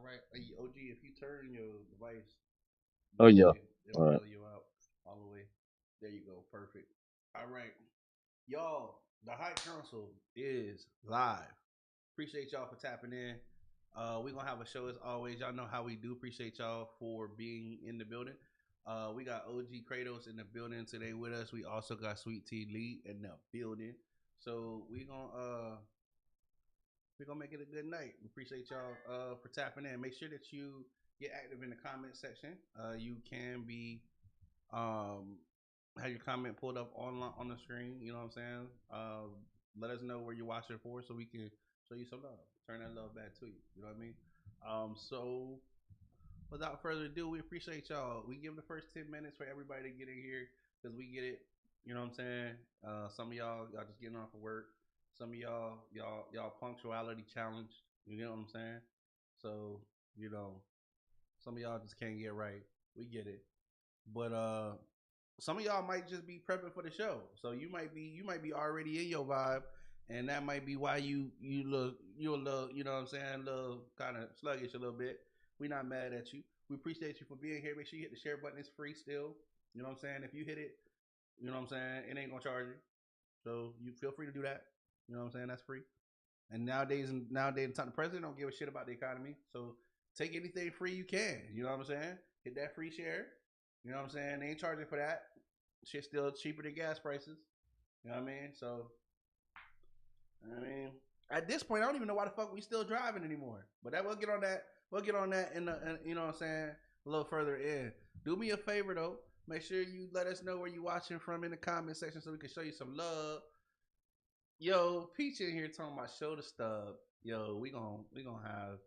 right. Hey, OG, if you turn your device Oh this yeah. way, it'll All right. fill you out all the way. There you go. Perfect. All right. Y'all, the High Council is live. Appreciate y'all for tapping in. We're gonna have a show as always. Y'all know how we do. Appreciate y'all for being in the building. We got OG Kratos in the building today with us. We also got Sweet Tea Lee in the building. So we're gonna make it a good night. We appreciate y'all for tapping in. Make sure that you get active in the comment section. You can be um have your comment pulled up on the screen. You know what I'm saying? Let us know where you're watching for, so we can show you some love. Turn that love back to you. You know what I mean? So without further ado, we appreciate y'all. We give the first 10 minutes for everybody to get in here because we get it. You know what I'm saying? Some of y'all just getting off of work. Some of y'all punctuality challenged. You know what I'm saying? So you know, some of y'all just can't get right. We get it. But some of y'all might just be prepping for the show. So you might be already in your vibe, and that might be why you a little, you know what I'm saying, a little kind of sluggish a little bit. We not mad at you. We appreciate you for being here. Make sure you hit the share button. It's free still. You know what I'm saying? If you hit it, you know what I'm saying, it ain't gonna charge you. So you feel free to do that. You know what I'm saying? That's free. And nowadays, the president don't give a shit about the economy. So take anything free you can. You know what I'm saying? Hit that free share. You know what I'm saying? They ain't charging for that. Shit's still cheaper than gas prices. You know what I mean? So I mean, at this point, I don't even know why the fuck we still driving anymore. But that we'll get on that. We'll get on that in you know what I'm saying, a little further in. Do me a favor though. Make sure you let us know where you watching from in the comment section so we can show you some love. Yo, Peach in here talking about show the stub. Yo, we gonna have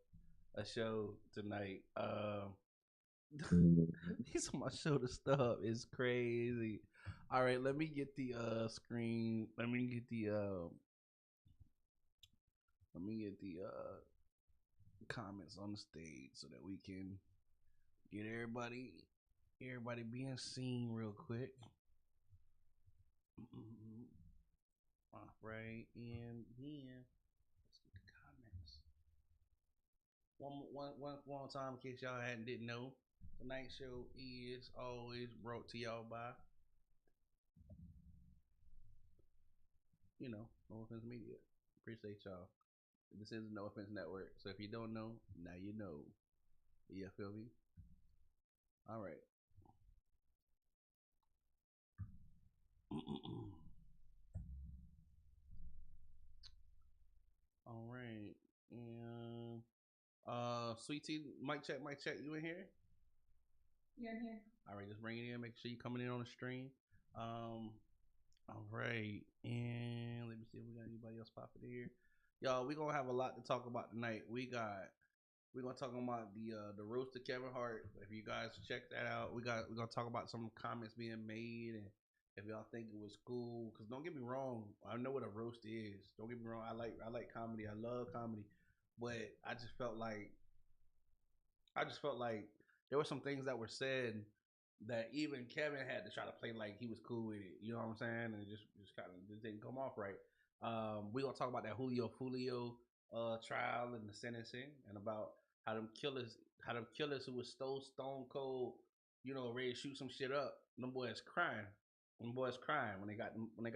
a show tonight. Mhm. He's on my show the stub is crazy. All right, let me get the screen. Let me get the comments on the stage so that we can get everybody being seen real quick. All right, and then let's get the comments. One more time in case y'all didn't know. Tonight's show is always brought to y'all by, No Offense Media. Appreciate y'all. This is the No Offense Network. So if you don't know, now you know. You feel me? All right. All right. And Sweet Tea, mic check. You in here? You're in here. All right, just bring it in. Make sure you coming in on the stream. Um, all right, and let me see if we got anybody else popping in here. Y'all, we gonna have a lot to talk about tonight. We're gonna talk about the roast to Kevin Hart. If you guys check that out, we're gonna talk about some comments being made and if y'all think it was cool. Cause don't get me wrong, I know what a roast is. Don't get me wrong, I like comedy. I love comedy, but I just felt like there were some things that were said that even Kevin had to try to play like he was cool with it. You know what I'm saying? And it just kind of just didn't come off right. We're gonna talk about that Julio-Foolio trial and the sentencing, and about how them killers who was so stone cold, ready to shoot some shit up. Them boys crying. Them boys crying when they got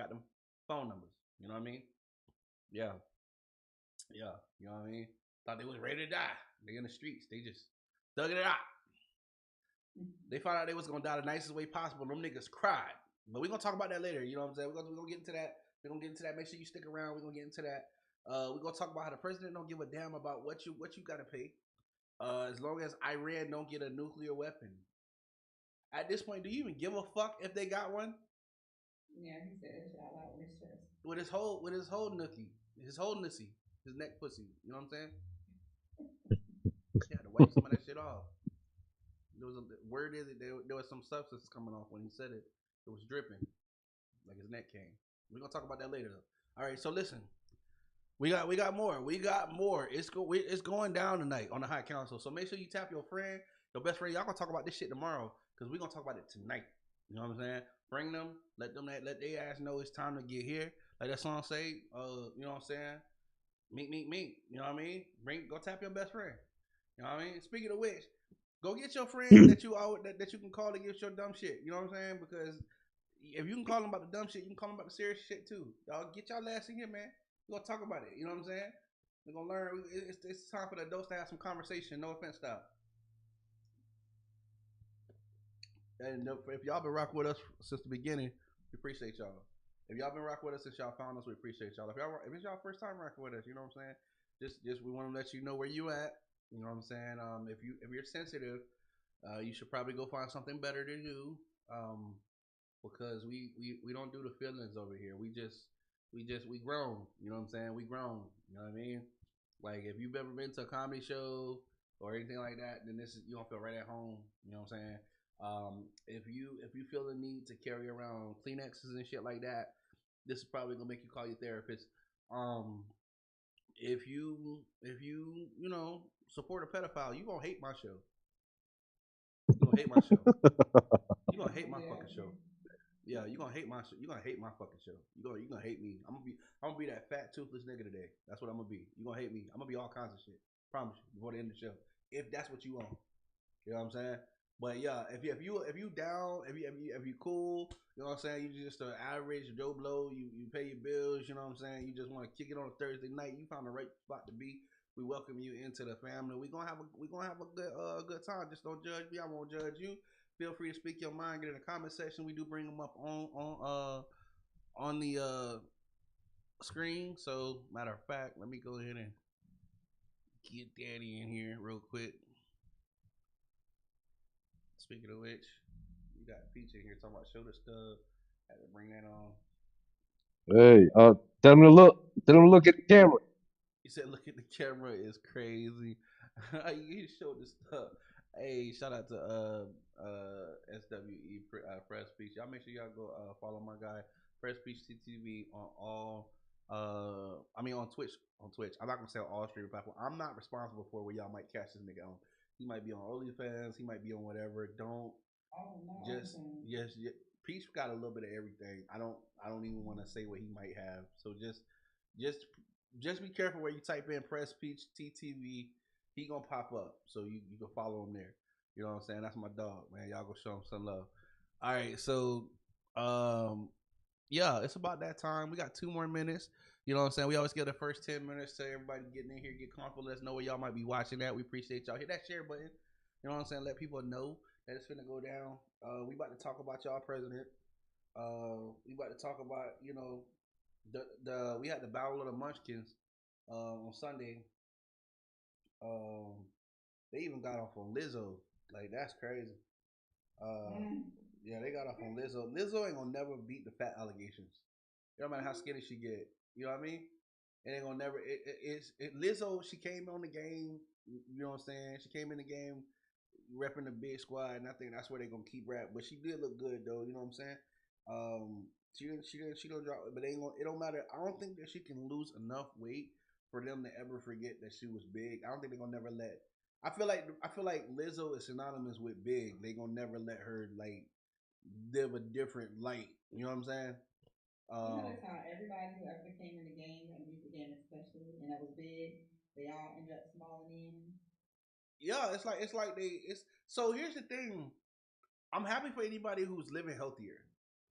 them phone numbers. You know what I mean? Yeah, yeah. You know what I mean? Thought they was ready to die. They in the streets. They just dug it out. They found out they was gonna die the nicest way possible. Them niggas cried. But we're gonna talk about that later. You know what I'm saying? We're gonna get into that. We're gonna get into that. Make sure you stick around. We're gonna get into that. We're gonna talk about how the president don't give a damn about what you gotta pay. As long as Iran don't get a nuclear weapon. At this point, do you even give a fuck if they got one? Yeah, he said that shit out loud with his chest. With his whole nookie, his whole nussy, his neck pussy. You know what I'm saying? He had to wipe some of that shit off. There was a word is it there was some substance coming off when he said it. It was dripping like his neck came. We're gonna talk about that later though. All right, so listen, we got more. We got more. It's going down tonight on the High Council. So make sure you tap your friend, your best friend. Y'all gonna talk about this shit tomorrow because we're gonna talk about it tonight. You know what I'm saying? Bring them, let their ass know it's time to get here. Like that song say, you know what I'm saying? Meet. You know what I mean? Go tap your best friend. You know what I mean? Speaking of which, go get your friend that you that you can call to get your dumb shit. You know what I'm saying? Because if you can call them about the dumb shit, you can call them about the serious shit too. Y'all get y'all ass in here, man. We're gonna talk about it. You know what I'm saying? We're gonna learn. It's time for the adults to have some conversation. No offense, style. And if y'all been rocking with us since the beginning, we appreciate y'all. If y'all been rocking with us since y'all found us, we appreciate y'all. If it's y'all first time rocking with us, you know what I'm saying? Just we want to let you know where you at. You know what I'm saying? If you're sensitive, you should probably go find something better to do. Um, because we don't do the feelings over here. We grown. You know what I'm saying? We grown. You know what I mean? Like if you've ever been to a comedy show or anything like that, then this is you don't feel right at home. You know what I'm saying? If you feel the need to carry around Kleenexes and shit like that, this is probably gonna make you call your therapist. Um, if you you know support a pedophile, you gonna hate my show. You gonna hate my show. You gonna hate my fucking show. Yeah, you gonna hate my show. You gonna hate my fucking show. You gonna hate me. I'm gonna be that fat toothless nigga today. That's what I'm gonna be. You gonna hate me. I'm gonna be all kinds of shit. Promise you before the end of the show. If that's what you want. You know what I'm saying? But yeah, if you down, if you cool, you know what I'm saying. You just an average Joe Blow. You pay your bills. You know what I'm saying. You just want to kick it on a Thursday night. You found the right spot to be. We welcome you into the family. We gonna have a good time. Just don't judge me. I won't judge you. Feel free to speak your mind. Get in the comment section. We do bring them up on the screen. So matter of fact, let me go ahead and get Daddy in here real quick. Speaking of which, you got Peach in here talking about shoulder stuff. Had to bring that on. Hey, tell them to look at the camera. He said, "Look at the camera is crazy." He showed the stuff. Hey, shout out to SWE Press Speech. Y'all make sure y'all go follow my guy Press Speech TTV on all. On Twitch. On Twitch, I'm not gonna say on all streaming platforms. I'm not responsible for where y'all might catch this nigga on. He might be on OnlyFans. He might be on whatever. Don't Oh no, just okay. yes. Peach got a little bit of everything. I don't even want to say what he might have. So just just be careful where you type in Press Peach TTV. He gonna pop up, so you can follow him there. You know what I'm saying? That's my dog, man. Y'all go show him some love. All right, so um, yeah, it's about that time. We got 2 more minutes. You know what I'm saying? We always give the first 10 minutes to everybody getting in here, get comfortable. Let us know where y'all might be watching that. We appreciate y'all. Hit that share button. You know what I'm saying? Let people know that it's finna go down. We about to talk about y'all president. We about to talk about the we had the Battle of the Munchkins on Sunday. Um, they even got off on Lizzo. Like that's crazy. Uh, Mm. yeah, they got off on Lizzo. Lizzo ain't gonna never beat the fat allegations. It don't matter how skinny she get. You know what I mean? It ain't gonna never. Lizzo. She came on the game. You know what I'm saying? She came in the game repping the big squad, and I think that's where they're gonna keep rap. But she did look good though. You know what I'm saying? She don't drop, but it don't matter. I don't think that she can lose enough weight for them to ever forget that she was big. I don't think they're gonna never let. I feel like Lizzo is synonymous with big. They gonna never let her like live a different light. You know what I'm saying? You know Um, that's how everybody who ever came in the game, a music game especially, and that was big, they all ended up smalling in. yeah, it's like it's. So here's the thing. I'm happy for anybody who's living healthier,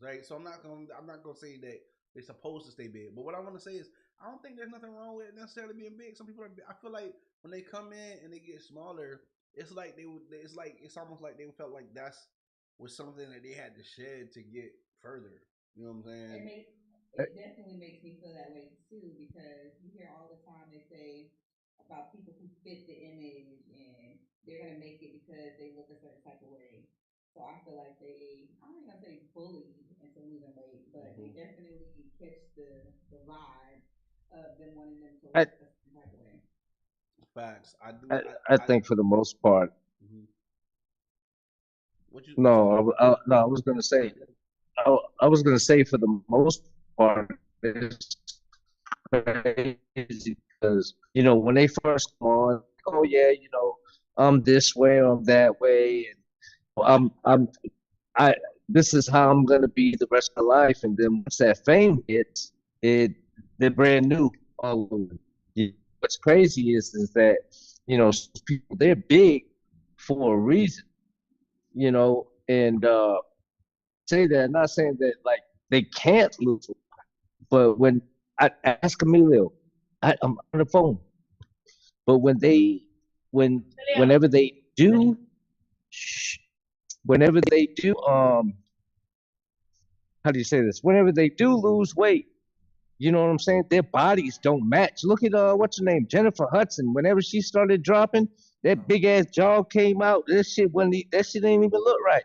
right? So I'm not gonna say that they're supposed to stay big, but what I want to say is I don't think there's nothing wrong with necessarily being big. Some people are. I feel like when they come in and they get smaller, it's like they would. It's like it's almost like they felt like that's was something that they had to shed to get further. You know what I'm It saying? makes it definitely makes me feel that way too because you hear all the time they say about people who fit the image and they're gonna make it because they look a certain type of way. So I feel like I'm not gonna say bullied into losing weight, but they Mm-hmm. definitely catch the vibe of them wanting them to I, look a certain type of way. Facts. I do. I, I I think for the most part, mhm. What you no, say? no, I was gonna say for the most part, it's crazy because when they first come on, oh yeah, I'm this way, I'm that way, and I'm I this is how I'm gonna be the rest of my life. And then once that fame hits, it they're brand new all over. What's crazy is that people, they're big for a reason, and say that, not saying that like they can't lose, but when I ask Emilio, I'm on the phone, but whenever they do, whenever they do, how do you say this? Whenever they do lose weight, you know what I'm saying? Their bodies don't match. Look at what's her name, Jennifer Hudson. Whenever she started dropping, that big ass jaw came out. That shit didn't even look right.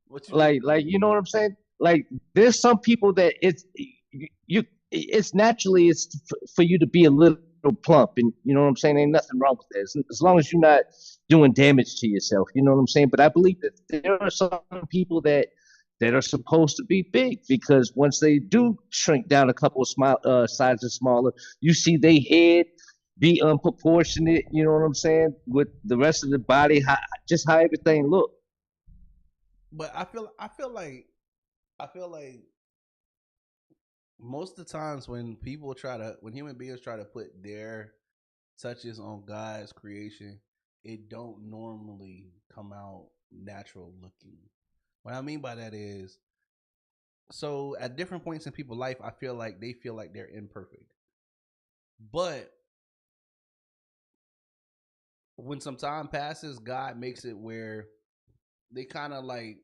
What you mean? Like you know what I'm saying? Like there's some people that it's naturally it's for you to be a little plump, and you know what I'm saying? Ain't nothing wrong with that as long as you're not doing damage to yourself. You know what I'm saying? But I believe that there are some people that are supposed to be big, because once they do shrink down a couple of sizes smaller, you see their head be unproportionate. You know what I'm saying? With the rest of the body, just how everything look. But I feel like most of the times when human beings try to put their touches on God's creation, it don't normally come out natural looking. What I mean by that is, so at different points in people's life, I feel like they feel like they're imperfect. But when some time passes, God makes it where they kind of like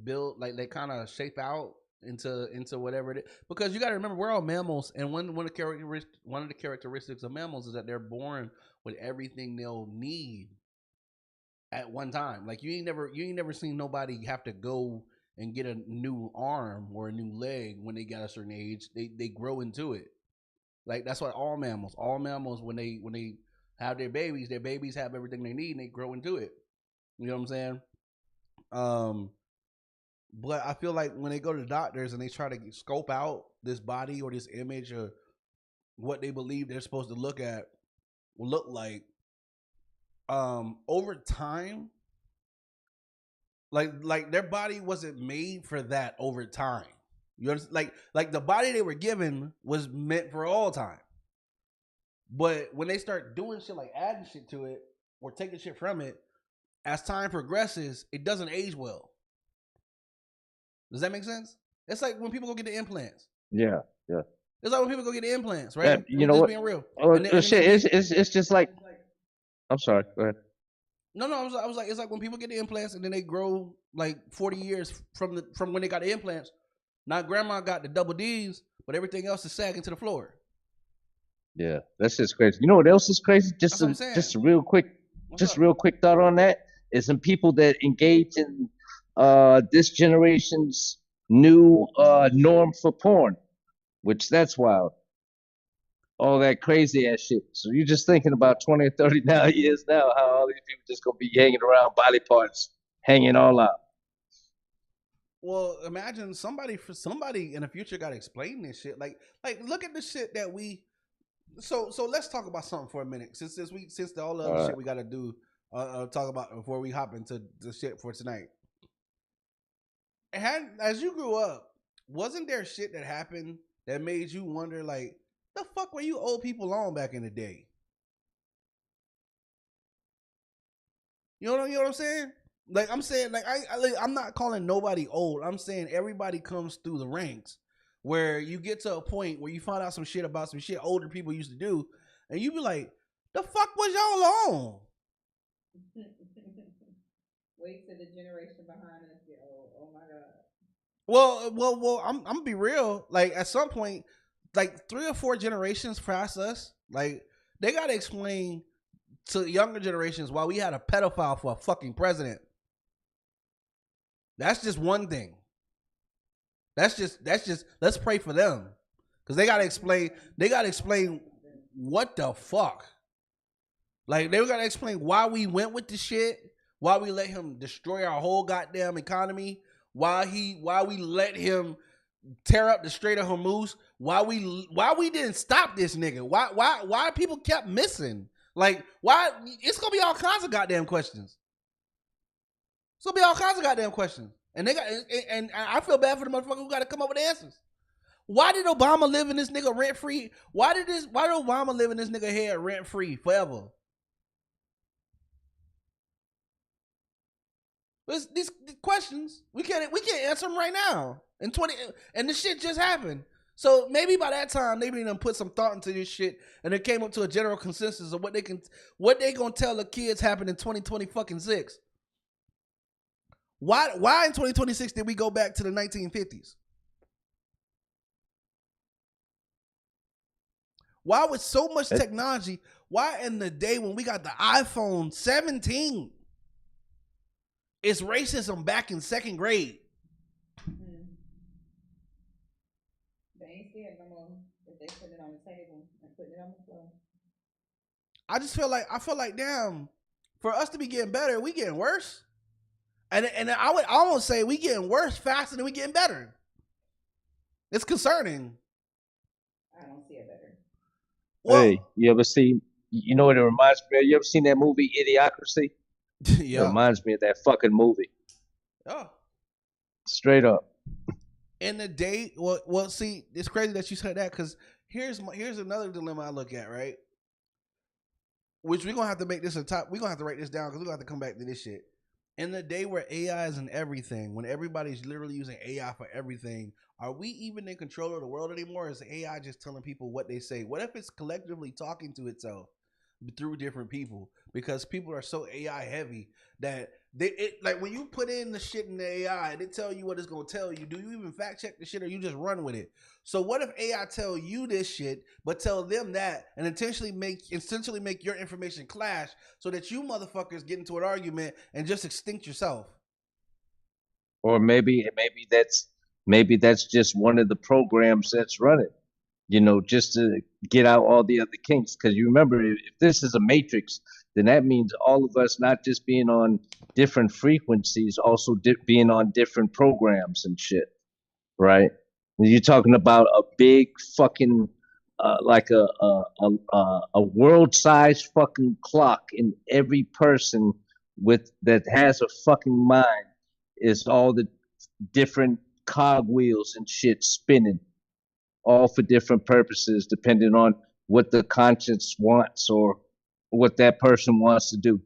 build, like they kind of shape out into whatever it is. Because you got to remember, we're all mammals, and one of the characteristics of mammals is that they're born with everything they'll need at one time. Like you ain't never seen nobody have to go and get a new arm or a new leg when they got a certain age. They grow into it. Like that's what all mammals when they have their babies have everything they need and they grow into it. You know what I'm saying? But I feel like when they go to the doctors and they try to scope out this body or this image or what they believe they're supposed to look like, over time, like their body wasn't made for that over time. You understand? Like the body they were given was meant for all time. But when they start doing shit like adding shit to it or taking shit from it, as time progresses, it doesn't age well. Does that make sense? It's like when people go get the implants. Yeah. It's like when people go get the implants, right? You know what? Being real. It's just like. I'm sorry. Go ahead. No, I was like, it's like when people get the implants and then they grow like 40 years from when they got the implants. Now grandma got the double D's, but everything else is sagging to the floor. Yeah, that's just crazy. You know what else is crazy? Just a real quick thought on that is some people that engage in this generation's new norm for porn, which that's wild. All that crazy ass shit. So you're just thinking about 20 or 30 years now, how all these people just gonna be hanging around body parts, hanging all out. Well, imagine somebody in the future got to explain this shit. Like look at the shit that we. So let's talk about something for a minute. Since all the other shit we got to do, talk about before we hop into the shit for tonight. As you grew up, wasn't there shit that happened that made you wonder, like, the fuck were you old people on back in the day? You know what I'm saying? Like I'm saying, like I'm not calling nobody old. I'm saying everybody comes through the ranks where you get to a point where you find out some shit about some shit older people used to do, and you be like, the fuck was y'all on? Wait till the generation behind us get old. Oh my god. Well, I'm gonna be real. Like at some point, like 3 or 4 generations past us, like they gotta explain to younger generations why we had a pedophile for a fucking president. That's just one thing. That's just let's pray for them. Cause they gotta explain what the fuck. Like they gotta explain why we went with the shit, why we let him destroy our whole goddamn economy, why we let him tear up the Strait of Hormuz, why we didn't stop this nigga, why people kept missing. Like, why? It's gonna be all kinds of goddamn questions. And they got, and I feel bad for the motherfucker who got to come up with answers. Why did Obama live in this nigga rent free? Why did Obama live in this nigga head rent free forever? These questions we can't answer them right now. And this shit just happened. So maybe by that time they done put some thought into this shit and they came up to a general consensus of what they gonna tell the kids happened in 2026. Why in 2026 did we go back to the 1950s? Why with so much technology? Why in the day when we got the iPhone 17? It's racism back in second grade. They ain't scared no more if they put it on the table and put it on the floor. I feel like damn, for us to be getting better, we getting worse. And I would almost say we getting worse faster than we getting better. It's concerning. I don't see it better. Well, hey, you ever seen? You know what it reminds me of? You ever seen that movie Idiocracy? Yeah, it reminds me of that fucking movie. Oh, straight up. In the day, well, see, it's crazy that you said that because here's another dilemma I look at, right? Which we're gonna have to make this a top. We're gonna have to write this down because we're gonna have to come back to this shit. In the day where AI is in everything, when everybody's literally using AI for everything, are we even in control of the world anymore? Or is AI just telling people what they say? What if it's collectively talking to itself through different people? Because people are so AI heavy that like when you put in the shit in the AI and it tell you what it's gonna tell you, do you even fact check the shit or you just run with it? So what if AI tell you this shit but tell them that and essentially make your information clash so that you motherfuckers get into an argument and just extinct yourself? Or maybe that's just one of the programs that's running, just to get out all the other kinks. Because you remember, if this is a matrix, then that means all of us not just being on different frequencies, also being on different programs and shit, right? And you're talking about a big fucking like a world-sized fucking clock in every person that has a fucking mind is all the different cogwheels and shit spinning, all for different purposes, depending on what the conscience wants or what that person wants to do.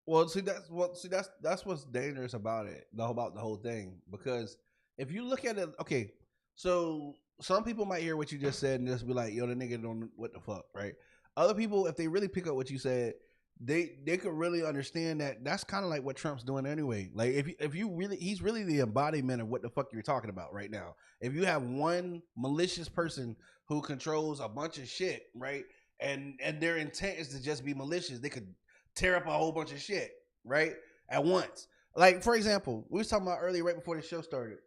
Well, that's what's dangerous about it, about the whole thing. Because if you look at it, okay, so some people might hear what you just said and just be like, "Yo, the nigga don't what the fuck," right? Other people, if they really pick up what you said, they could really understand that that's kind of like what Trump's doing anyway. Like if you really, he's really the embodiment of what the fuck you're talking about right now. If you have one malicious person who controls a bunch of shit, right, and their intent is to just be malicious, they could tear up a whole bunch of shit, right, at once. Like for example, we was talking about earlier, right before the show started.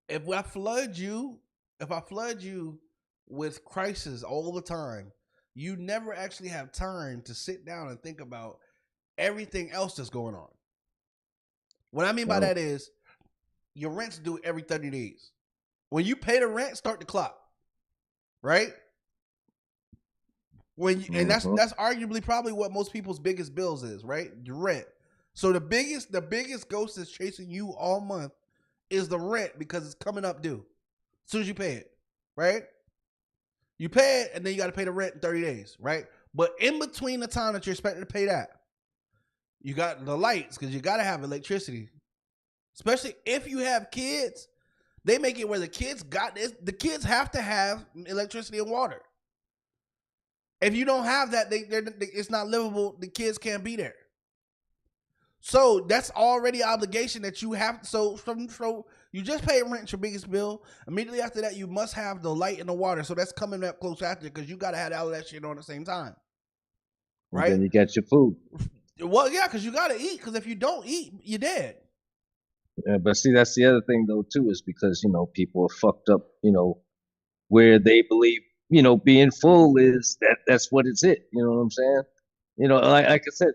If I flood you with crisis all the time, you never actually have time to sit down and think about everything else that's going on. What I mean by that is your rent's due every 30 days. When you pay the rent, start the clock. Right? And that's arguably probably what most people's biggest bills is, right? The rent. So the biggest ghost that's chasing you all month is the rent because it's coming up due. As soon as you pay it, right? You pay it and then you got to pay the rent in 30 days, right? But in between the time that you're expected to pay that, you got the lights because you got to have electricity. Especially if you have kids, they make it where the kids have to have electricity and water. If you don't have that, it's not livable. The kids can't be there. So that's already an obligation that you have. So you just pay rent, your biggest bill. Immediately after that, you must have the light and the water. So that's coming up close after because you got to have all that shit on at the same time. Right? And then you get your food. Well, yeah, because you got to eat. Because if you don't eat, you're dead. Yeah, but see, that's the other thing, though, too, is because, people are fucked up, where they believe, being full is that's what it's it. You know what I'm saying? Like I said,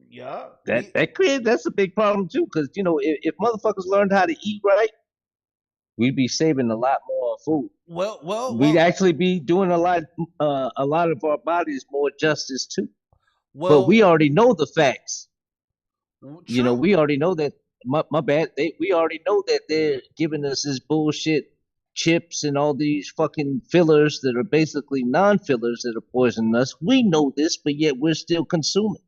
yeah, that's a big problem, too, because, if motherfuckers learned how to eat right, we'd be saving a lot more food. We'd actually be doing a lot of our bodies more justice, too. But we already know the facts. True. We already know that my bad. We already know that they're giving us this bullshit chips and all these fucking fillers that are basically non-fillers that are poisoning us. We know this, but yet we're still consuming.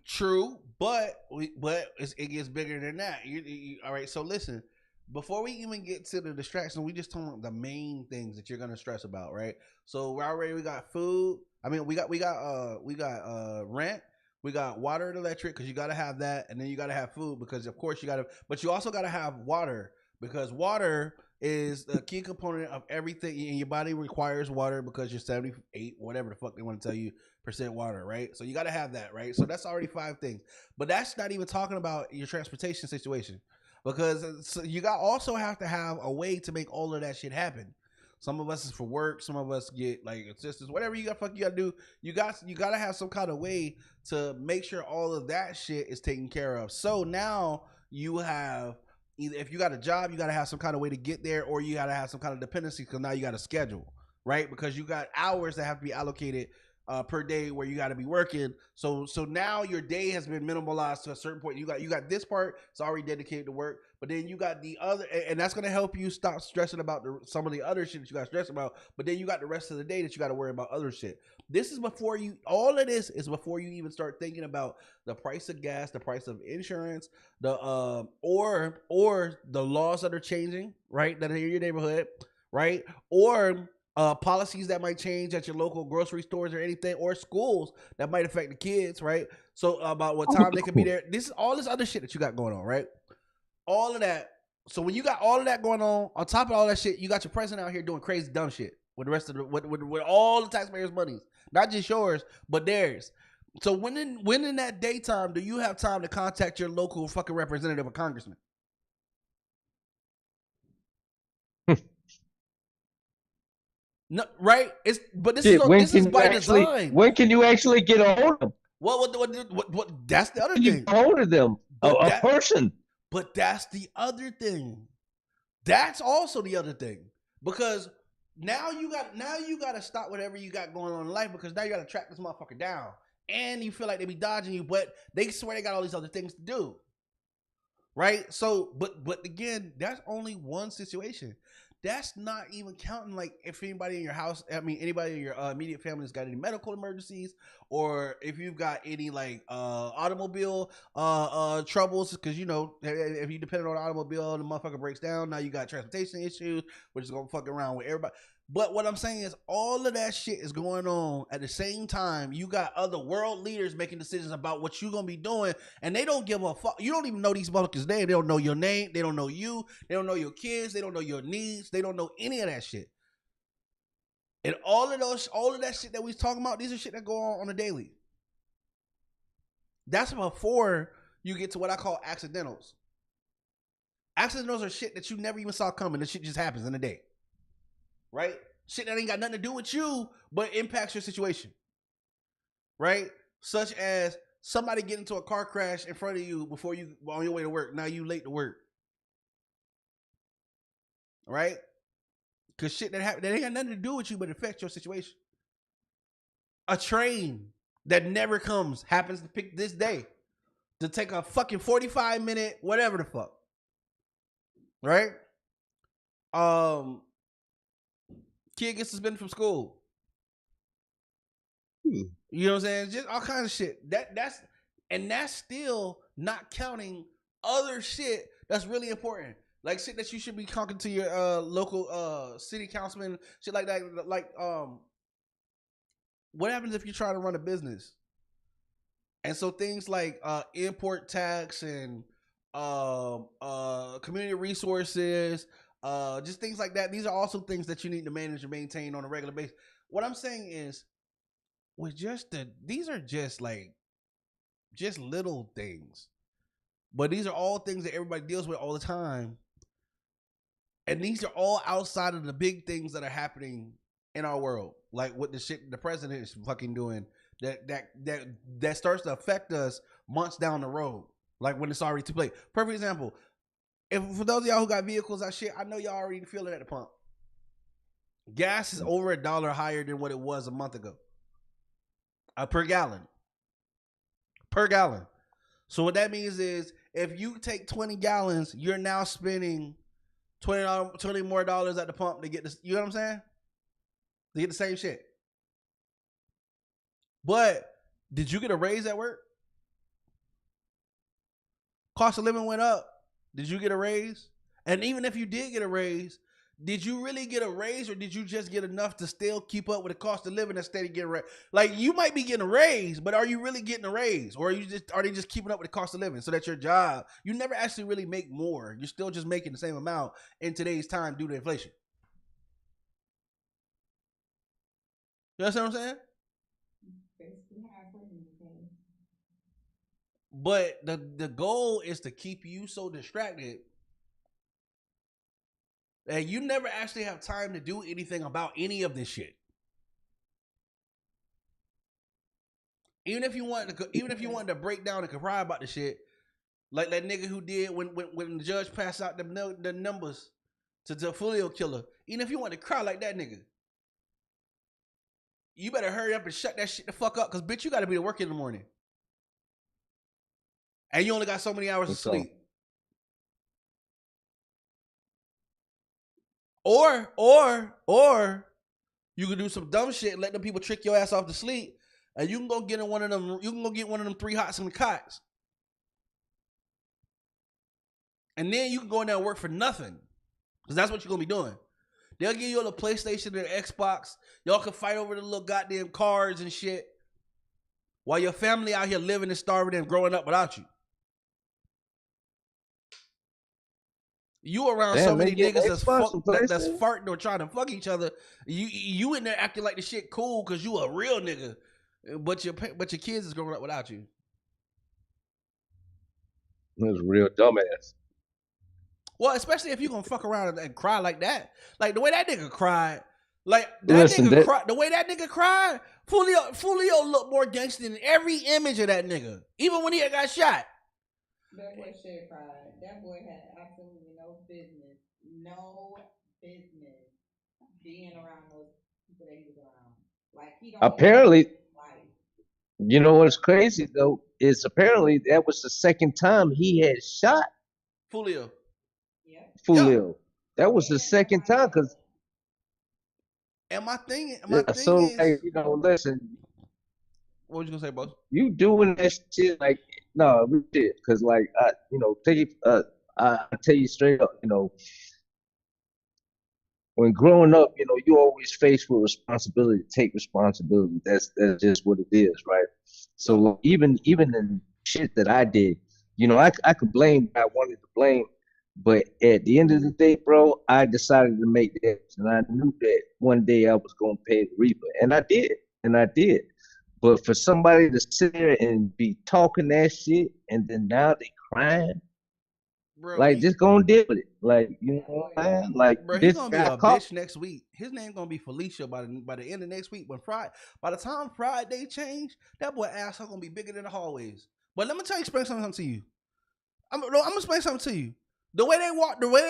True, but it gets bigger than that. All right, so listen. Before we even get to the distraction, we just talking about the main things that you're gonna stress about, right? So we got food. I mean, we got rent. We got water and electric because you gotta have that, and then you gotta have food because of course you gotta. But you also gotta have water because water is a key component of everything, and your body requires water because you're 78, whatever the fuck they want to tell you, percent water, right? So you got to have that, right? So that's already 5 things, but that's not even talking about your transportation situation because you got also have to have a way to make all of that shit happen. Some of us is for work. Some of us get like assistance. Whatever you got to do. You got to have some kind of way to make sure all of that shit is taken care of. So now you have either if you got a job, you got to have some kind of way to get there, or you got to have some kind of dependency because now you got a schedule, right? Because you got hours that have to be allocated per day where you got to be working. So now your day has been minimalized to a certain point. You got this part it's already dedicated to work, but then you got the other, and that's gonna help you stop stressing about some of the other shit that you got to stress about. But then you got the rest of the day that you got to worry about other shit. This is before you. All of this is before you even start thinking about the price of gas, the price of insurance, the or the laws that are changing, right? That are in your neighborhood, right? Or policies that might change at your local grocery stores or anything, or schools that might affect the kids, right? So about what time they can be there. This is all this other shit that you got going on, right? All of that. So when you got all of that going on top of all that shit, you got your president out here doing crazy dumb shit with the rest of the with all the taxpayers' monies, not just yours but theirs. So when in that daytime do you have time to contact your local fucking representative or congressman? No, right? It's but this Shit, this is by design. When can you actually get a hold of them? What that's the other Can you thing. get a hold of them? A person. But that's the other thing. That's also the other thing. Because now you got to stop whatever you got going on in life because now you got to track this motherfucker down. And you feel like they be dodging you, but they swear they got all these other things to do. Right? So, but again, that's only one situation. That's not even counting like if anybody in your house, I mean anybody in your immediate family has got any medical emergencies, or if you've got any like automobile troubles, because you know if you depend on an automobile and the motherfucker breaks down, now you got transportation issues, which is gonna fuck around with everybody. But what I'm saying is all of that shit is going on at the same time. You got other world leaders making decisions about what you're going to be doing, and they don't give a fuck. You don't even know these motherfuckers' name. They don't know your name. They don't know you. They don't know your kids. They don't know your needs. They don't know any of that shit. And all of that shit that we talking about, these are shit that go on a daily. That's before you get to what I call accidentals. Accidentals are shit that you never even saw coming. The shit just happens in a day. Right? Shit that ain't got nothing to do with you, but impacts your situation. Right? Such as somebody get into a car crash in front of you before you on your way to work. Now you late to work. Right? Because shit that happened that ain't got nothing to do with you, but affects your situation. A train that never comes happens to pick this day to take a fucking 45-minute whatever the fuck. Right? Kid gets suspended from school. You know what I'm saying? Just all kinds of shit. That's still not counting other shit that's really important. Like shit that you should be talking to your local city councilman, shit like that. Like what happens if you're trying to run a business? And so things like import tax and community resources, just things like that. These are also things that you need to manage and maintain on a regular basis. What I'm saying is, with these are just little things, but these are all things that everybody deals with all the time, and these are all outside of the big things that are happening in our world, like what the shit the president is fucking doing that starts to affect us months down the road, like when it's already too late. Perfect example. If for those of y'all who got vehicles and shit, I know y'all already feel it at the pump. Gas is over $1 higher than what it was a month ago. Per gallon. So what that means is if you take 20 gallons, you're now spending $20 more dollars at the pump to get this. You know what I'm saying? To get the same shit. But did you get a raise at work? Cost of living went up. Did you get a raise? And even if you did get a raise, did you really get a raise, or did you just get enough to still keep up with the cost of living and steady getting raised? Like, you might be getting a raise, but are you really getting a raise, or are they just keeping up with the cost of living so that your job, you never actually really make more? You're still just making the same amount in today's time due to inflation. You understand what I'm saying? But the goal is to keep you so distracted that you never actually have time to do anything about any of this shit. Even if you wanted to break down and cry about the shit, like that nigga who did when the judge passed out the numbers to Foolio killer. Even if you want to cry like that nigga, you better hurry up and shut that shit the fuck up, because bitch, you got to be to work in the morning, and you only got so many hours of sleep. Or you can do some dumb shit and let them people trick your ass off to sleep, and you can go get in one of them. You can go get one of them 3 hots and the cots, and then you can go in there and work for nothing, because that's what you're gonna be doing. They'll give you a PlayStation and an Xbox. Y'all can fight over the little goddamn cars and shit, while your family out here living and starving and growing up without you. You around so many niggas that's farting or trying to fuck each other. You in there acting like the shit cool because you a real nigga, but your kids is growing up without you. That's a real dumbass. Well, especially if you gonna fuck around and cry like that, like the way that nigga cried, like the way that nigga cried. Foolio looked more gangster than every image of that nigga, even when he had got shot. That boy shit cried. That boy had absolutely no business being around those people that he was around. Like, he don't apparently, you know what's crazy though is apparently that was the second time he had shot Foolio. Foolio. That was the second time, because. And my thing is, like, you know, listen. What was you gonna say, boss? You doing that shit like, no, we did, because like I tell you straight up, you know, when growing up, you know, you always faced with responsibility, take responsibility. That's just what it is, right? So like, even in shit that I did, you know, I could blame what I wanted to blame, but at the end of the day, bro, I decided to make that, and I knew that one day I was gonna pay the reaper, and I did. But for somebody to sit there and be talking that shit, and then now they crying, bro, like, just gonna deal with it. Like, you know what I'm saying? Like, bro, he's gonna be a bitch next week. His name gonna be Felicia by the end of next week. By the time Friday change, that boy asshole gonna be bigger than the hallways. But let me explain something to you. I'm gonna explain something to you. The way they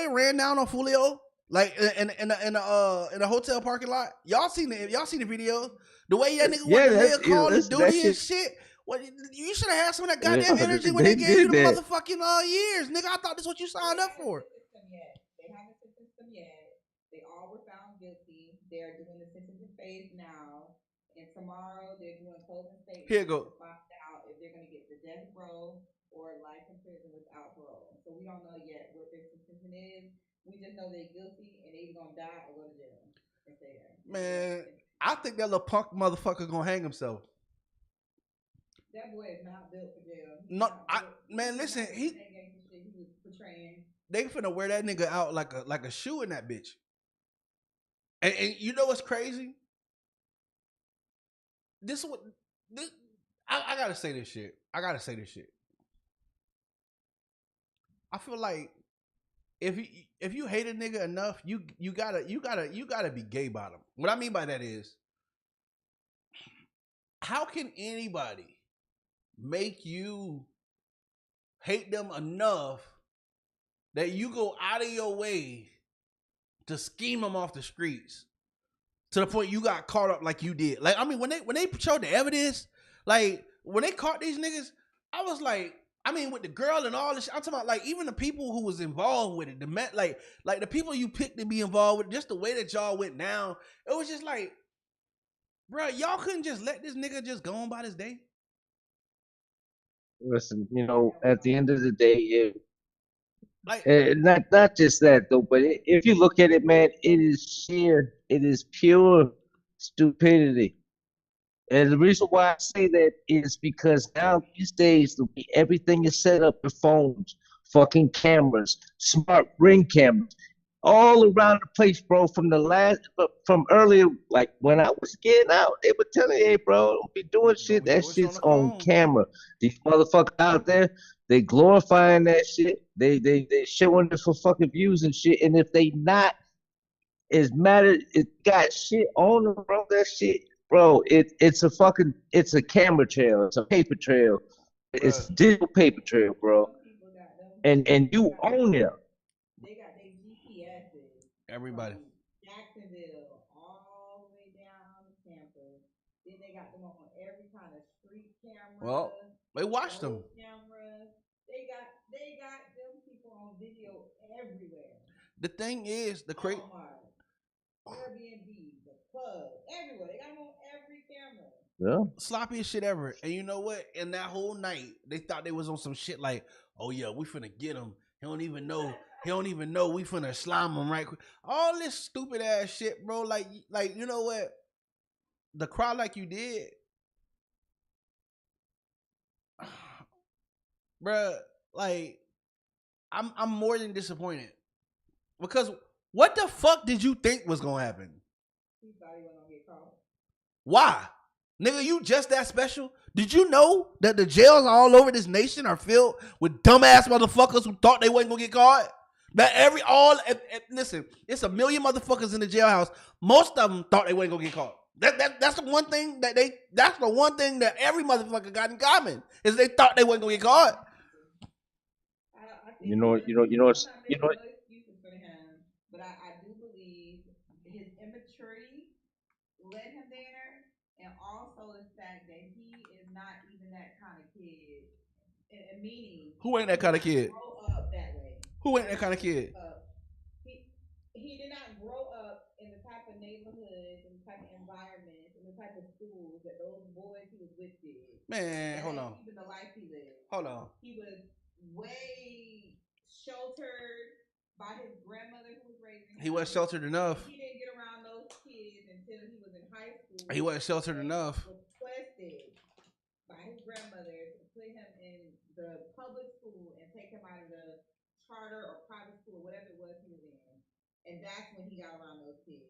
ran down on Foolio, like in a hotel parking lot. Y'all seen the video? The way that nigga went to lay a call of duty and shit. What, you should have had some of that goddamn energy when they gave you the motherfucking years, nigga. I thought this is what you signed up for. They haven't sentenced them yet. They all were found guilty. They're doing the sentencing phase now, and tomorrow they're doing closing statements. Here you go. To find out if they're gonna get the death row or life in prison without parole. So we don't know yet what their sentence is. We just know they're guilty and they're gonna die or go to jail and stay there. Man, I think that little punk motherfucker gonna hang himself. That boy is not built for jail. Listen, he was portraying. They finna wear that nigga out like a shoe in that bitch. And you know what's crazy? I gotta say this shit. I feel like if you hate a nigga enough, you gotta be gay about him. What I mean by that is, how can anybody make you hate them enough that you go out of your way to scheme them off the streets to the point you got caught up like you did? Like, I mean, when they showed the evidence, like when they caught these niggas, I was like, I mean, with the girl and all this shit, I'm talking about like even the people who was involved with it, like the people you picked to be involved with, just the way that y'all went down, it was just like, bro, y'all couldn't just let this nigga just go on by this day. Listen, at the end of the day, Like, not just that though, but if you look at it, man, it is pure stupidity. And the reason why I say that is because now these days everything is set up with phones, fucking cameras, smart ring cameras, all around the place, bro. From earlier, like when I was getting out, they were telling me, "Hey, bro, don't be doing shit. Don't be That doing shit shit's on the on phone." camera." These motherfuckers out there, they glorifying that shit. They showing it for fucking views and shit. And if they not, it got shit on them, bro. That shit, bro. It's a camera trail. It's a paper trail. It's Bruh. digital paper trail, bro. Some people got them. And you own it. They got their GPSs. Everybody. From Jacksonville all the way down to Tampa. Then they got them on every kind of street camera. Well, they watched them. Cameras. They got them people on video everywhere. The thing is, the crazy. Airbnb, the club, everywhere. They got them on every camera. Yeah. Sloppiest shit ever. And you know what? In that whole night, they thought they was on some shit like, oh yeah, we finna get him. He don't even know. We finna slime him right quick. All this stupid ass shit, bro. Like you know what? The cry like you did, bruh. Like I'm more than disappointed because what the fuck did you think was gonna happen? He thought he wasn't gonna get caught. Why? Nigga, you just that special? Did you know that the jails all over this nation are filled with dumbass motherfuckers who thought they wasn't gonna get caught? Listen, it's a million motherfuckers in the jailhouse. Most of them thought they wasn't gonna get caught. That's the one thing that every motherfucker got in common is they thought they wasn't gonna get caught. You know what? Excuses for him, but I do believe his immaturity led him there, and also the fact that he is not even that kind of kid. And meaning, who ain't that kind of kid? Grow up that way. Who ain't that kind of kid? He did not grow up in the type of neighborhoods and the type of environments and the type of schools that those boys he was with did. Man, hold on. Even the life he lived. Hold on. He was way sheltered by his grandmother who was raising him. He wasn't sheltered enough. He didn't get around those kids until he was in high school. He wasn't sheltered enough. Requested by his grandmother to put him in the public school and take him out of the charter or private school or whatever it was he was in. And that's when he got around those kids.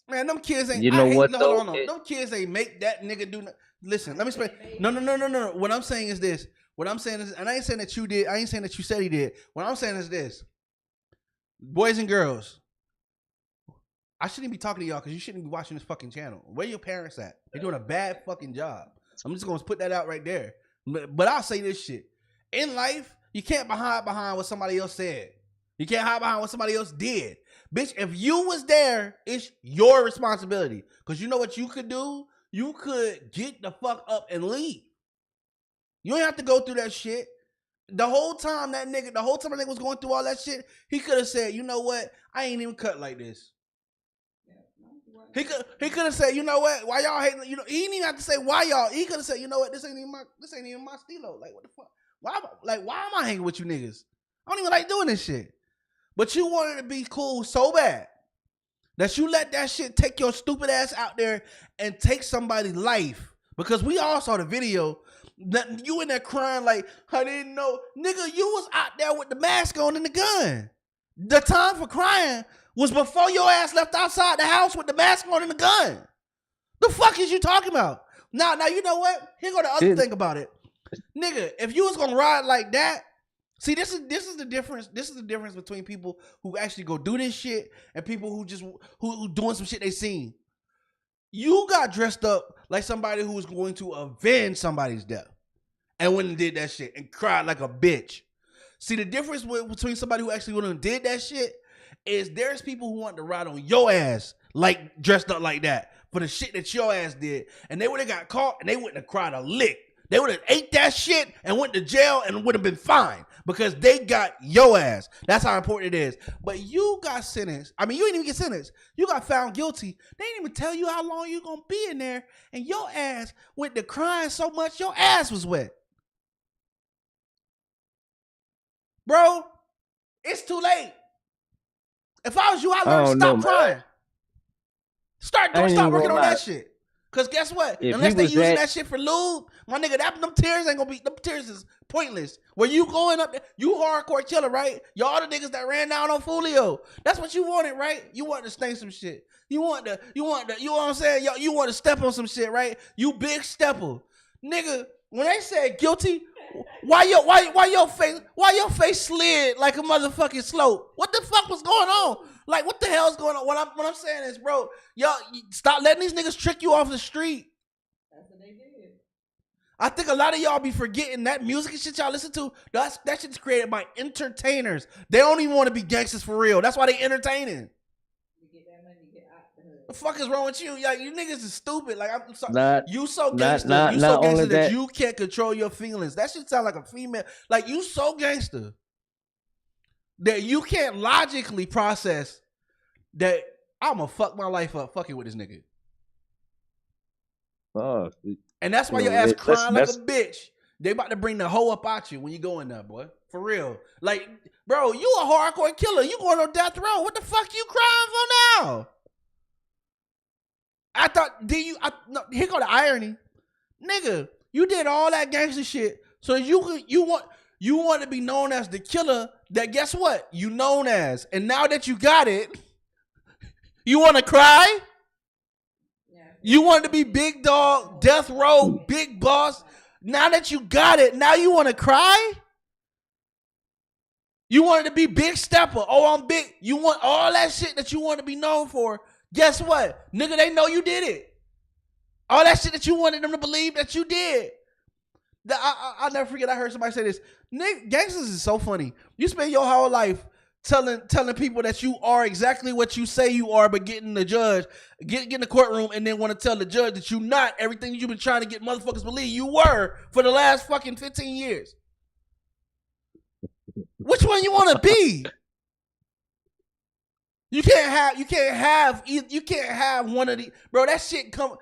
Man, them kids ain't. Hold on. Them kids ain't make that nigga do. Listen, let me explain. No. What I'm saying is this. What I'm saying is, and I ain't saying that you did. I ain't saying that you said he did. What I'm saying is this. Boys and girls, I shouldn't be talking to y'all because you shouldn't be watching this fucking channel. Where your parents at? They're doing a bad fucking job. I'm just gonna put that out right there. But I'll say this shit. In life, you can't hide behind what somebody else said. You can't hide behind what somebody else did. Bitch, if you was there, it's your responsibility. Because you know what you could do? You could get the fuck up and leave. You don't have to go through that shit. The whole time that nigga was going through all that shit, he could have said, you know what? I ain't even cut like this. He could have said, you know what? Why y'all hating? You know, he didn't even have to say why y'all. He could have said, you know what? This ain't even my stilo. Like, what the fuck? Why am I hanging with you niggas? I don't even like doing this shit. But you wanted to be cool so bad that you let that shit take your stupid ass out there and take somebody's life. Because we all saw the video that you in there crying like, I didn't know. Nigga, you was out there with the mask on and the gun. The time for crying was before your ass left outside the house with the mask on and the gun. The fuck is you talking about? Now you know what? Here go the other thing about it. Nigga, if you was gonna ride like that, see, this is the difference. This is the difference between people who actually go do this shit and people who doing some shit they seen. You got dressed up like somebody who was going to avenge somebody's death and went and did that shit and cried like a bitch. See, the difference between somebody who actually went and did that shit is there's people who want to ride on your ass like dressed up like that for the shit that your ass did, and they would have got caught and they wouldn't have cried a lick. They would have ate that shit and went to jail and would have been fine because they got your ass. That's how important it is. But you got sentenced. I mean, you didn't even get sentenced. You got found guilty. They didn't even tell you how long you gonna be in there, and your ass went to crying so much your ass was wet. Bro, it's too late. If I was you, I learned stop crying. Start working on that shit. Cause guess what? Unless they using that shit for lube, my nigga, them tears ain't gonna be. Them tears is pointless. Where you going up there? You hardcore killer, right? Y'all the niggas that ran down on Foolio. That's what you wanted, right? You wanted to stay some shit. You know what I'm saying? You want to step on some shit, right? You big stepper, nigga. When they said guilty, why your face slid like a motherfucking slope? What the fuck was going on? Like, what the hell's going on? What I'm saying is, bro, y'all stop letting these niggas trick you off the street. That's what they did. I think a lot of y'all be forgetting that music and shit y'all listen to. That shit's created by entertainers. They don't even want to be gangsters for real. That's why they entertaining. You get that money, you get out the hood. The fuck is wrong with you? Like, you niggas is stupid. Like, I'm sorry. You so gangster that you can't control your feelings. That shit sound like a female. Like, you so gangster that you can't logically process that I'm gonna fuck my life up fucking with this nigga. Oh, and that's why your ass crying like a bitch. They about to bring the hoe up out you when you go in there, boy. For real. Like, bro, you a hardcore killer. You going on death row. What the fuck you crying for now? I thought, here go the irony. Nigga, you did all that gangster shit so you want to be known as the killer that, guess what? You known as. And now that you got it, you want to cry? Yeah. You want to be big dog, death row, big boss. Now that you got it, now you want to cry? You wanted to be big stepper. Oh, I'm big. You want all that shit that you want to be known for. Guess what? Nigga, they know you did it. All that shit that you wanted them to believe that you did. I'll never forget, I heard somebody say this. Nigga, gangsters is so funny. You spend your whole life telling people that you are exactly what you say you are, but getting the judge, get in the courtroom and then want to tell the judge that you not everything you've been trying to get motherfuckers believe you were for the last fucking 15 years. Which one you want to be? You can't have one of the, bro, that shit come.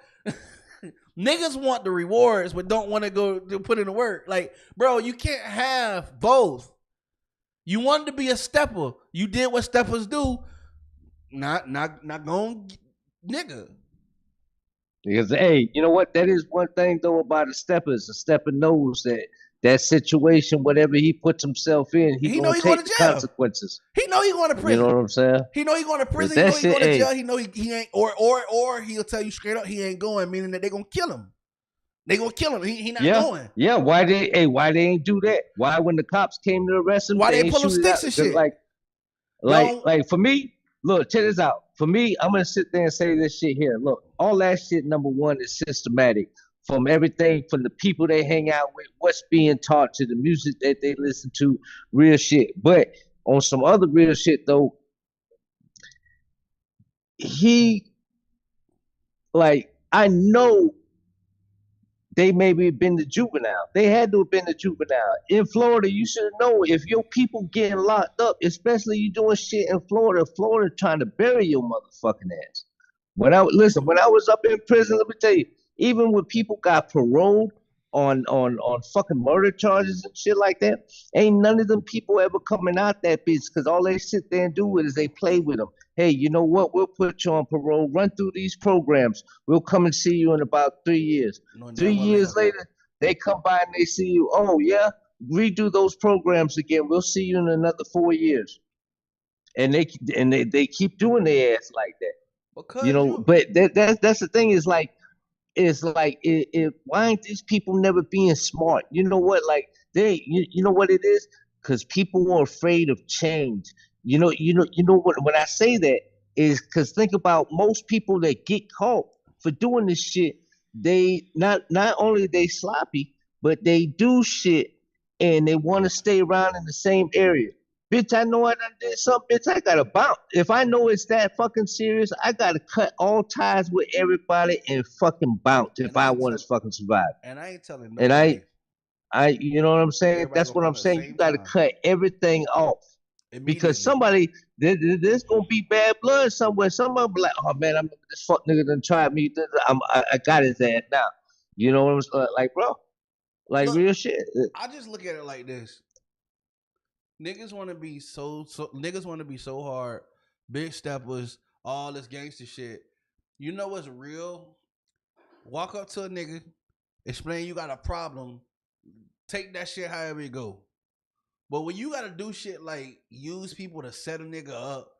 Niggas want the rewards, but don't want to go to put in the work. Like, bro, you can't have both. You wanted to be a stepper. You did what steppers do. Not going, nigga. Because, hey, you know what? That is one thing, though, about a stepper. A stepper knows that situation, whatever he puts himself in, he gonna take the consequences. He know he going to prison. You know what I'm saying? He know he going to prison. He know he going to jail. He know he ain't, or he'll tell you straight up he ain't going, meaning that they gonna kill him. They gonna kill him. He not going. Yeah. Why they ain't do that? Why when the cops came to arrest him? Why they pull him sticks and shit? Like for me, look, check this out. For me, I'm gonna sit there and say this shit here. Look, all that shit, number one, is systematic. From everything, from the people they hang out with, what's being taught, to the music that they listen to, real shit. But on some other real shit though, I know they maybe have been to juvenile. They had to have been to juvenile. In Florida, you should know if your people getting locked up, especially you doing shit in Florida trying to bury your motherfucking ass. When I was up in prison, let me tell you, even when people got paroled on fucking murder charges and shit like that, ain't none of them people ever coming out that bitch, because all they sit there and do is they play with them. Hey, you know what? We'll put you on parole. Run through these programs. We'll come and see you in about 3 years. 3 years later, they come by and they see you. Oh, yeah? Redo those programs again. We'll see you in another 4 years. And they keep doing their ass like that. But that's the thing, is like, why ain't these people never being smart? You know what? Like, you know what it is? Because people are afraid of change. You know what? When I say that is because think about most people that get caught for doing this shit. They not only they sloppy, but they do shit and they want to stay around in the same area. Bitch, I know I done did something. Bitch, I gotta bounce. If I know it's that fucking serious, I gotta cut all ties with everybody and fucking bounce if And I I ain't want tell, to fucking survive. and I ain't telling And nobody. you know what I'm saying? Everybody That's gonna what come I'm at the saying. You same gotta time cut everything off because immediately. somebody, there's gonna be bad blood somewhere. Somebody be like, oh man, this fuck nigga done tried me. I got his ass now. You know what I'm saying? Like, bro, like Look, real shit. I just look at it like this. Niggas want to be niggas want to be so hard. Big steppers, all this gangster shit. You know what's real? Walk up to a nigga, explain you got a problem, take that shit however it go. But when you gotta do shit like use people to set a nigga up,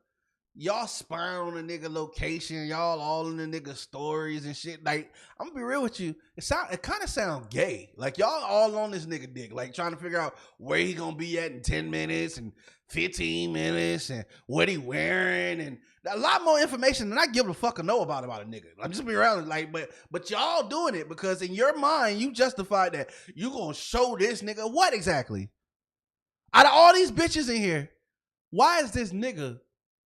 y'all spying on a nigga location, y'all all in the nigga stories and shit. Like, I'm gonna be real with you. It kind of sound gay. Like y'all all on this nigga dick, like trying to figure out where he gonna be at in 10 minutes and 15 minutes and what he wearing and a lot more information than I give a fuck to know about a nigga. I'm just be around like, but y'all doing it because in your mind you justified that you gonna show this nigga what exactly. Out of all these bitches in here, why is this nigga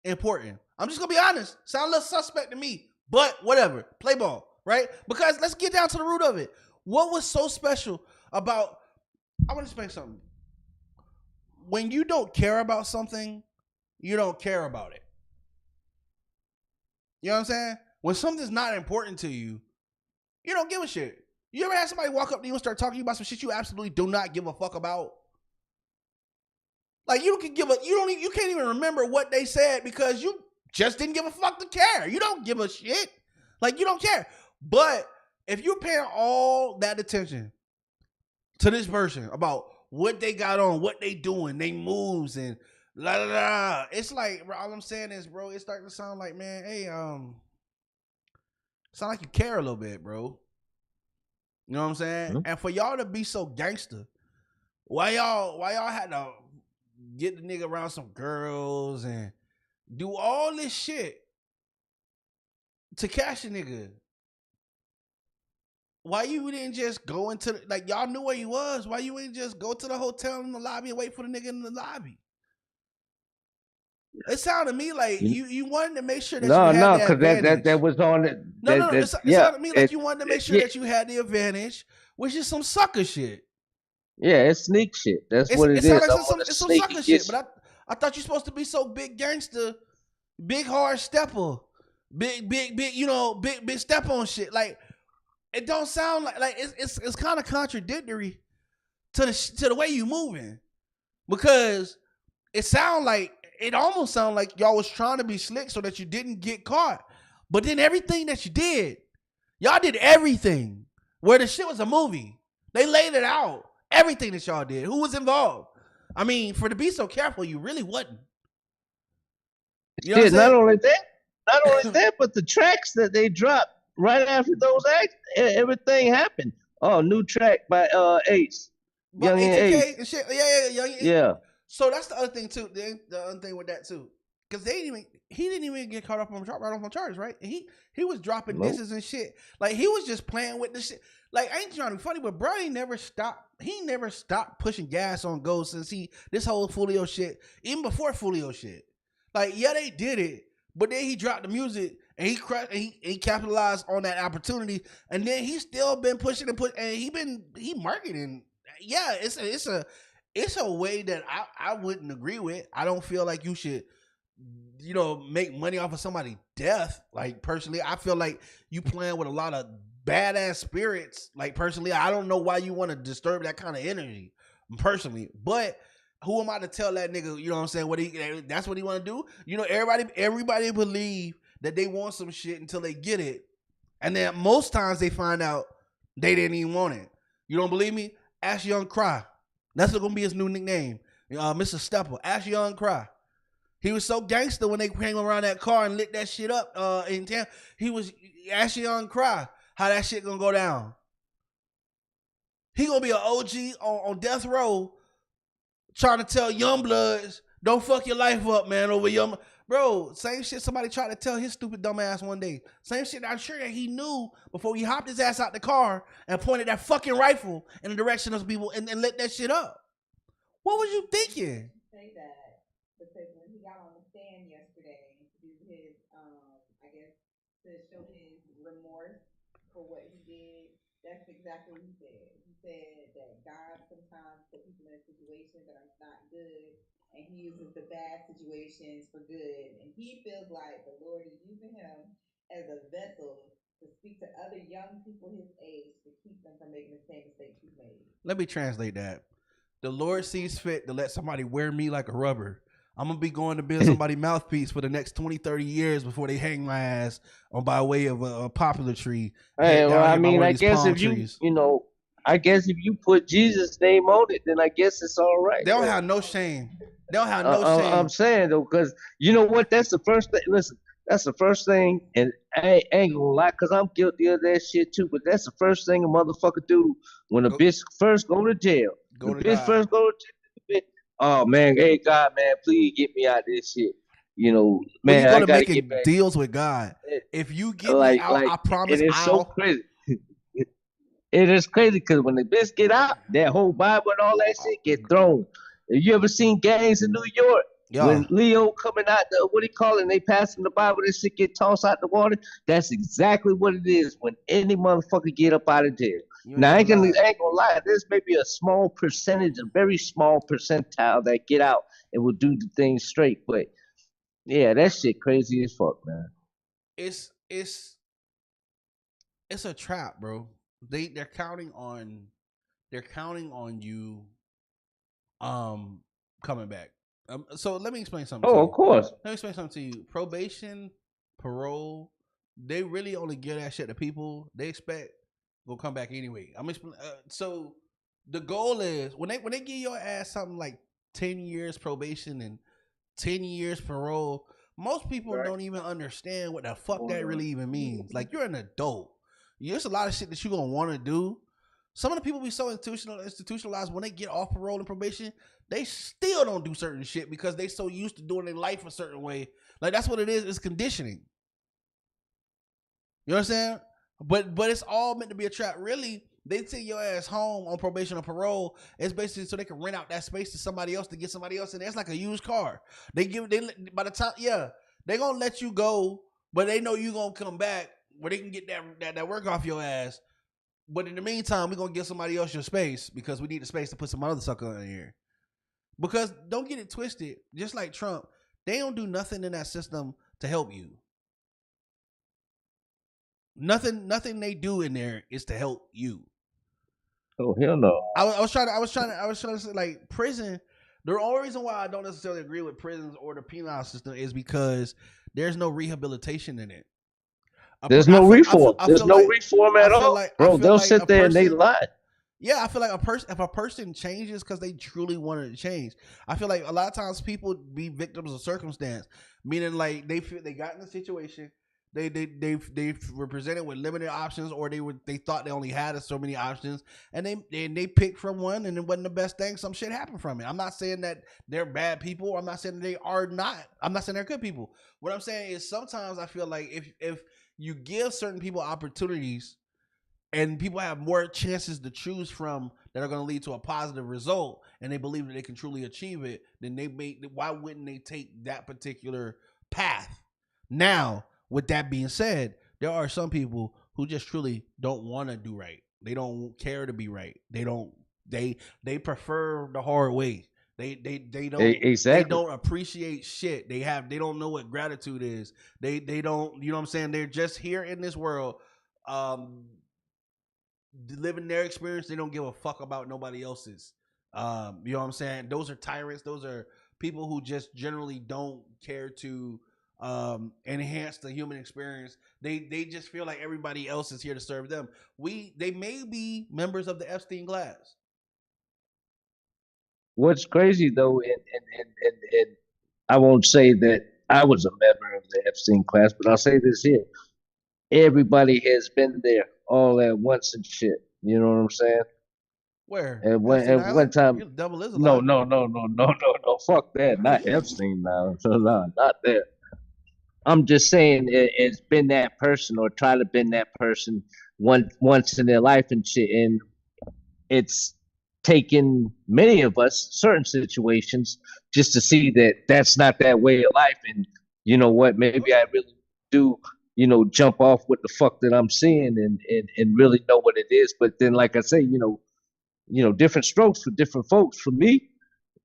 important? I'm just gonna be honest. Sound a little suspect to me, but whatever. Play ball, right? Because let's get down to the root of it. What was so special about? I want to explain something. When you don't care about something, you don't care about it. You know what I'm saying? When something's not important to you, you don't give a shit. You ever had somebody walk up to you and start talking to you about some shit you absolutely do not give a fuck about? Like you can't even remember what they said because you just didn't give a fuck to care. You don't give a shit. Like you don't care. But if you're paying all that attention to this person about what they got on, what they doing, they moves and la la la, it's like bro, all I'm saying is, bro, it's starting to sound like, man, hey, sound like you care a little bit, bro. You know what I'm saying? Mm-hmm. And for y'all to be so gangster, why y'all had to get the nigga around some girls and do all this shit to cash a nigga? Why you didn't just go into like y'all knew where he was? Why you didn't just go to the hotel in the lobby and wait for the nigga in the lobby? It sounded to me like you wanted to make sure that you had No, the because advantage. that was on it. No. It Yeah, sounded to me like you wanted to make sure that you had the advantage, which is some sucker shit. yeah, it's sneak shit. That's what It it sounds is. like I some want to it's some sneak and sucker get. shit, but I thought you're supposed to be so big gangster, big hard stepper, big, you know, big step on shit. Like it don't sound like it's kind of contradictory to the way you moving because it almost sound like y'all was trying to be slick so that you didn't get caught. But then everything that you did, y'all did everything where the shit was a movie. They laid it out. Everything that y'all did. Who was involved? I mean, for to be so careful, you really wasn't. You know what Shit, I'm not only saying? that, but the tracks that they dropped right after those acts, everything happened. Oh, new track by Ace, But Young and ATK Ace. and shit, yeah, young. Yeah. So that's the other thing too. The other thing with that too, because he didn't even get caught up on right off on charges, right? And he was dropping Nope. disses and shit. Like he was just playing with the shit. Like I ain't trying to be funny, but bro, he never stopped. He never stopped pushing gas on Go since this whole Foolio shit, even before Foolio shit. Like yeah, they did it, but then he dropped the music and he crushed and he capitalized on that opportunity, and then he's still been pushing and he marketing. Yeah, it's a way that I wouldn't agree with. I don't feel like you should, you know, make money off of somebody's death. Like personally, I feel like you playing with a lot of badass spirits. Like personally, I don't know why you want to disturb that kind of energy. Personally, but who am I to tell that nigga? You know what I'm saying? That's what he want to do. You know, everybody believe that they want some shit until they get it, and then most times they find out they didn't even want it. You don't believe me? Ask Young Cry. That's gonna be his new nickname, Mr. Stepper. Ask Young Cry. He was so gangster when they came around that car and lit that shit up in town. He was Ask Young Cry how that shit gonna go down. He gonna be an OG on death row, trying to tell young bloods, don't fuck your life up, man. Over young bro. Same shit somebody tried to tell his stupid dumb ass one day. Same shit I'm sure that he knew before he hopped his ass out the car and pointed that fucking rifle in the direction of people and lit that shit up. What was you thinking? Say that. because when he got on the stand yesterday to do his, I guess, to show his remorse for what he did, that's exactly what he said. He said that God sometimes put people in situations that are not good, and he uses the bad situations for good. And he feels like the Lord is using him as a vessel to speak to other young people his age to keep them from making the same mistakes he's made. Let me translate that. The Lord sees fit to let somebody wear me like a rubber. I'm going to be going to build somebody's mouthpiece for the next 20, 30 years before they hang my ass on by way of a popular tree. Hey, well, I By mean, one of I these guess palm if you, trees. I guess if you put Jesus' name on it, then I guess it's all right. They don't have no shame. They don't have no shame. I'm saying though, because you know what? That's the first thing. Listen, that's the first thing, and I ain't gonna lie, because I'm guilty of that shit too. But that's the first thing a motherfucker do when a Go- bitch first go to jail. Go The to bitch God. first go to jail. Oh man, hey God, man, please get me out of this shit. When you Man, go I to gotta get making back. deals with God, if you get me Like, out, like, I and promise it's so I'll. crazy. It is crazy because when the bitch get out, that whole Bible and all that shit get thrown. Have you ever seen gangs in New York? Yeah. When Leo coming out, what do you call it? And they passing the Bible, this shit get tossed out the water. That's exactly what it is when any motherfucker get up out of jail. You ain't Now never lied. I ain't gonna lie. There's maybe a small percentage, a very small percentile that get out and will do the thing straight. But yeah, that shit crazy as fuck, man. It's it's a trap, bro. They're counting on you coming back. So let me explain something to Oh, you. of course. Let me explain something to you. Probation, parole, they really only give that shit to people they expect will come back anyway. So the goal is when they give your ass something like 10 years probation and 10 years parole, most people Right. don't even understand what the fuck that really even means. Like, you're an adult. There's a lot of shit that you're gonna want to do. Some of the people be so institutionalized when they get off parole and probation, they still don't do certain shit because they so used to doing their life a certain way. Like, that's what it is. It's conditioning. You know what I'm saying? But it's all meant to be a trap. Really, they take your ass home on probation or parole. It's basically so they can rent out that space to somebody else to get somebody else in there. It's like a used car. They by the time they gonna let you go, but they know you gonna come back where they can get that work off your ass. But in the meantime, we're gonna give somebody else your space because we need the space to put some other sucker in here. Because don't get it twisted, just like Trump, they don't do nothing in that system to help you. Nothing they do in there is to help you. Oh hell no. I was trying to say, like, prison. The only reason why I don't necessarily agree with prisons or the penal system is because there's no rehabilitation in it. There's no reform. There's no reform at all, I bro. feel They'll like a sit there and they person. lie. Yeah, I feel like if a person changes because they truly wanted to change. I feel like a lot of times people be victims of circumstance, meaning like they feel they got in a situation, they were presented with limited options, or they thought they only had so many options, and they picked from one, and it wasn't the best thing. Some shit happened from it. I'm not saying that they're bad people. I'm not saying that they are not. I'm not saying they're good people. What I'm saying is sometimes I feel like if you give certain people opportunities and people have more chances to choose from that are going to lead to a positive result, and they believe that they can truly achieve it, then why wouldn't they take that particular path? Now, with that being said, there are some people who just truly don't want to do right. They don't care to be right. They prefer the hard way. They don't appreciate shit. They don't know what gratitude is. They don't, you know what I'm saying? They're just here in this world living their experience. They don't give a fuck about nobody else's. You know what I'm saying? Those are tyrants. Those are people who just generally don't care to enhance the human experience. They just feel like everybody else is here to serve them. They may be members of the Epstein class. What's crazy though, and I won't say that I was a member of the Epstein class, but I'll say this here: everybody has been there all at once and shit. You know what I'm saying? Where? Epstein At one Island? time, The devil is a no, lie. no, no, no, no, no, no. Fuck that. Not Epstein now. So no, not there. I'm just saying it's been that person or try to been that person once in their life and shit. And it's taken many of us certain situations just to see that that's not that way of life. And you know what, maybe I really do, jump off what the fuck that I'm seeing and really know what it is. But then, like I say, different strokes for different folks. For me,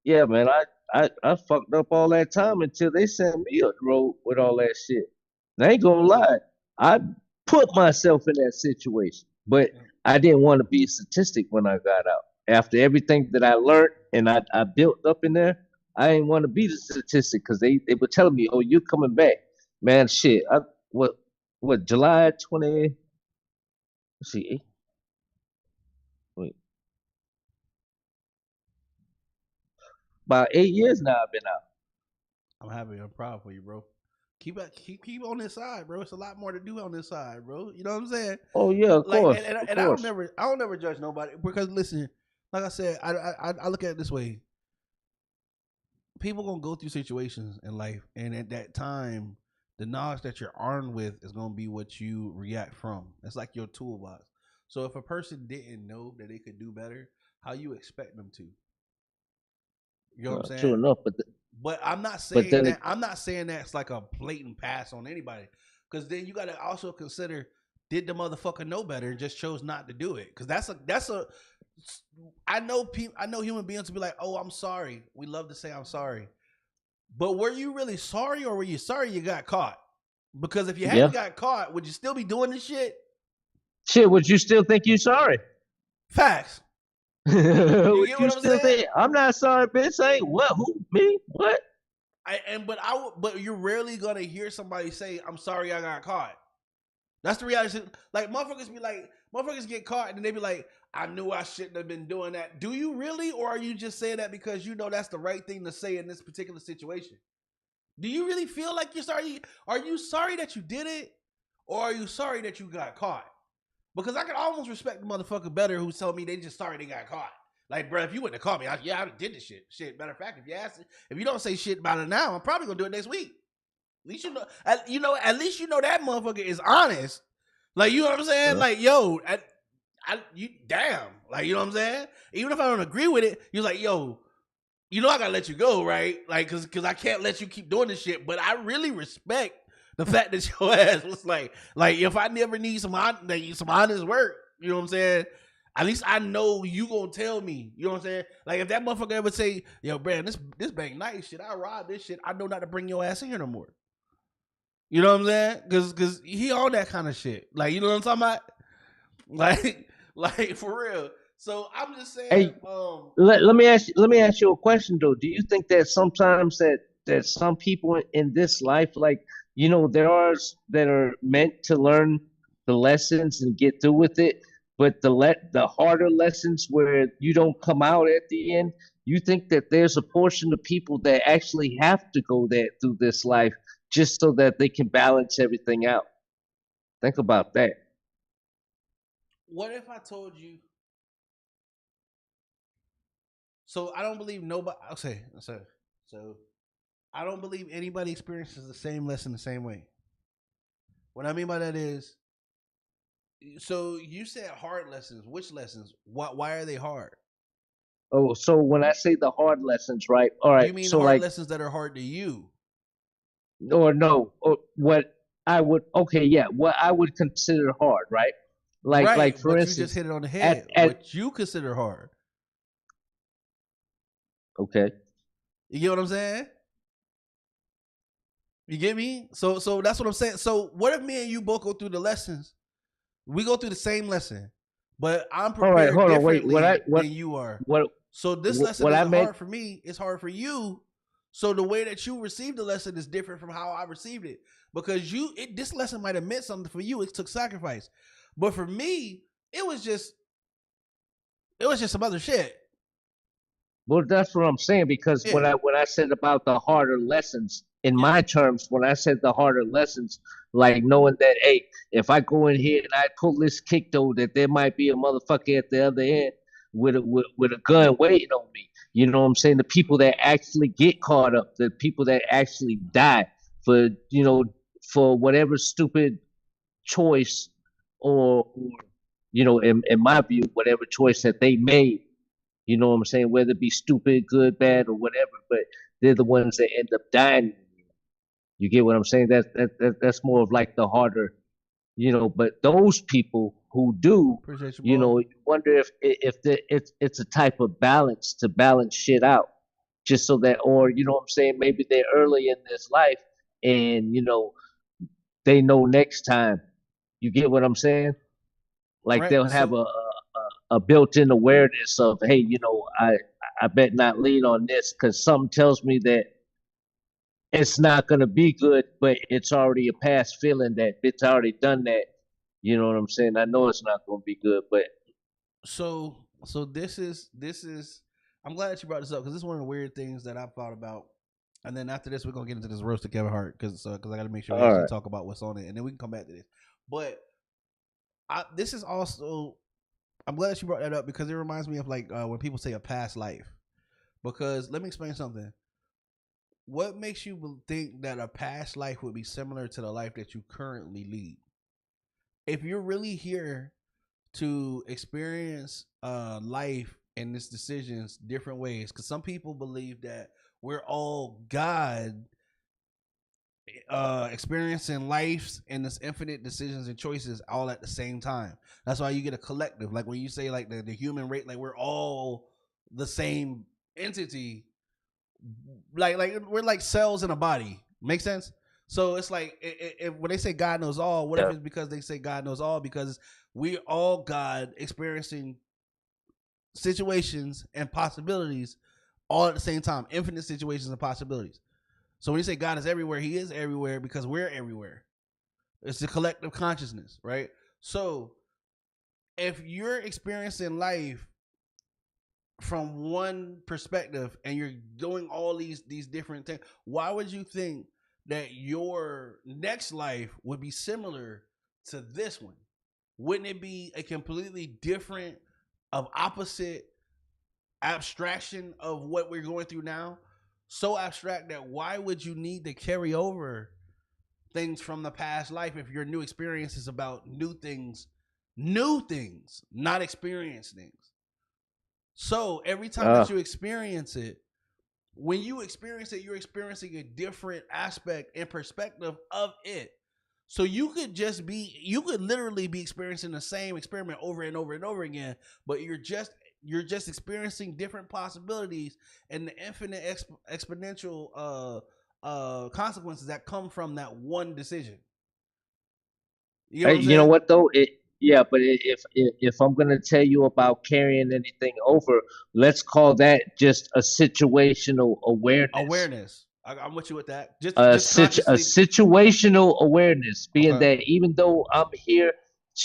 yeah, man, I fucked up all that time until they sent me on the road with all that shit. And I ain't gonna lie, I put myself in that situation, but I didn't want to be a statistic when I got out. After everything that I learned and I built up in there, I didn't want to be the statistic because they were telling me, "Oh, you're coming back, man." Shit, what July 20? Let's see, wait, about 8 years now I've been out. I'm happy. I'm proud for you, bro. Keep on this side, bro. It's a lot more to do on this side, bro. You know what I'm saying? Oh yeah, of Like, course, and of I course. don't never judge nobody because listen, like I said, I look at it this way. People gonna go through situations in life, and at that time, the knowledge that you're armed with is gonna be what you react from. It's like your toolbox. So if a person didn't know that they could do better, how you expect them to? You know what I'm True saying? enough, But I'm not but saying then that. I'm not saying that's like a blatant pass on anybody, because then you got to also consider: did the motherfucker know better and just chose not to do it? Because that's a. I know people. I know human beings to be like, "Oh, I'm sorry." We love to say, "I'm sorry," but were you really sorry, or were you sorry you got caught? Because if you hadn't yeah, got caught, would you still be doing this shit? shit. Would you still think you sorry? Facts. You Would get you what I'm still saying? think I'm not sorry, bitch? Ain't what? Who? Me? What? But you're rarely gonna hear somebody say, "I'm sorry I got caught." That's the reality. Like motherfuckers get caught and then they be like, I knew I shouldn't have been doing that. Do you really, or are you just saying that because you know that's the right thing to say in this particular situation? Do you really feel like you're sorry? Are you sorry that you did it, or are you sorry that you got caught? Because I could almost respect the motherfucker better who told me they just sorry they got caught. Like, bro, if you wouldn't have caught me, I did this shit. Shit, matter of fact, if you don't say shit about it now, I'm probably gonna do it next week. At least at least you know that motherfucker is honest. Like, you know what I'm saying? Yeah. Like, yo, you damn. Like, you know what I'm saying? Even if I don't agree with it, you're like, yo, I gotta let you go, right? Like, cause I can't let you keep doing this shit. But I really respect the fact that your ass was like if I never need some honest work, you know what I'm saying? At least I know you gonna tell me. You know what I'm saying? Like, if that motherfucker ever say, yo, Brand, this bank nice shit, I robbed this shit, I know not to bring your ass in here no more. You know what I'm saying? Cause he on that kind of shit. Like, you know what I'm talking about? Like for real. So I'm just saying, Hey, let me ask you a question though. Do you think that sometimes that some people in this life, like there are that are meant to learn the lessons and get through with it, but the harder lessons where you don't come out at the end. You think that there's a portion of people that actually have to go that through this life just so that they can balance everything out? Think about that. what if I told you? So I don't believe nobody. Okay, so I don't believe anybody experiences the same lesson the same way. What I mean by that is, so you said hard lessons. Which lessons? Why are they hard? Oh, so when I say the hard lessons, right? All Do right. you mean So hard like lessons that are hard to you? or no, or what I would okay, yeah, what I would consider hard, right? Like Right, for but you just instance, hit it on the at head. at What you consider hard. okay, You get what I'm saying? You get me? So that's what I'm saying. So what if me and you both go through the lessons? We go through the same lesson, but I'm all right, prepared hold on, wait. What I differently than you are. what So this lesson what I isn't meant. hard for me, it's hard for you. So the way that you received the lesson is different from how I received it. Because this lesson might have meant something for you. It took sacrifice. But for me, it was just some other shit. Well, that's what I'm saying because Yeah. when I said about the harder lessons, in Yeah. my terms, when I said the harder lessons, like knowing that, hey, if I go in here and I pull this kick though, that there might be a motherfucker at the other end with a gun waiting on me. You know what I'm saying? The people that actually get caught up, the people that actually die for for whatever stupid choice or in my view, whatever choice that they made You know what I'm saying? Whether it be stupid, good, bad, or whatever, but they're the ones that end up dying. You get what I'm saying? That's more of like the harder, but those people who do, Appreciate you, boy. you wonder if it's a type of balance to balance shit out, just so that, or you know what I'm saying, maybe they're early in this life, and they know next time. You get what I'm saying? Like Right. they'll have So a built-in awareness of, hey, I bet not lean on this because something tells me that it's not going to be good, but it's already a past feeling that it's already done that. You know what I'm saying? I know it's not going to be good, but so this is. I'm glad that you brought this up because this is one of the weird things that I've thought about. And then after this, we're gonna get into this roast of Kevin Hart because I got to make sure we all actually right. talk about what's on it, and then we can come back to this. But this is also. I'm glad that you brought that up because it reminds me of like when people say a past life. Because let me explain something. What makes you think that a past life would be similar to the life that you currently lead? If you're really here to experience life and its decisions different ways, because some people believe that we're all God experiencing lives and this infinite decisions and choices all at the same time. That's why you get a collective. Like when you say like the human rate, like we're all the same entity, like we're like cells in a body. Make sense? So it's like if when they say God knows all, what if Yeah. it's because they say God knows all because we all God experiencing situations and possibilities all at the same time, infinite situations and possibilities. So when you say God is everywhere, He is everywhere because we're everywhere. It's the collective consciousness, right? So if you're experiencing life from one perspective and you're doing all these different things, why would you think that your next life would be similar to this one? Wouldn't it be a completely different, of opposite abstraction of what we're going through now? So abstract that why would you need to carry over things from the past life if your new experience is about new things, not experience things? So every time Uh, that you experience it, when you experience it, you're experiencing a different aspect and perspective of it. So you could literally be experiencing the same experiment over and over and over again, but you're just experiencing different possibilities and the infinite exponential consequences that come from that one decision. You know what I'm You know saying? what though? Yeah, but if I'm gonna tell you about carrying anything over, let's call that just a situational awareness. Awareness. I'm with you with that. A Just situ a consciously. situational awareness, being Okay. that even though I'm here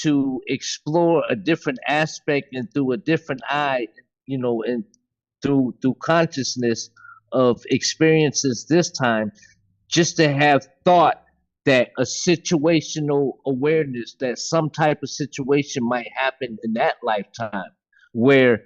to explore a different aspect and through a different eye, and through consciousness of experiences this time, just to have thought that a situational awareness that some type of situation might happen in that lifetime where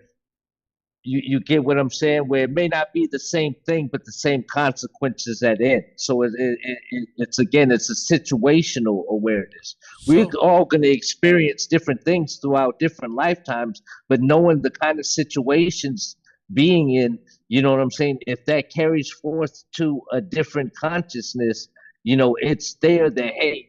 you get what I'm saying, where it may not be the same thing, but the same consequences at end. So it's again, it's a situational awareness. We're So all going to experience different things throughout different lifetimes, but knowing the kind of situations being in, you know what I'm saying, if that carries forth to a different consciousness, it's there that, hey,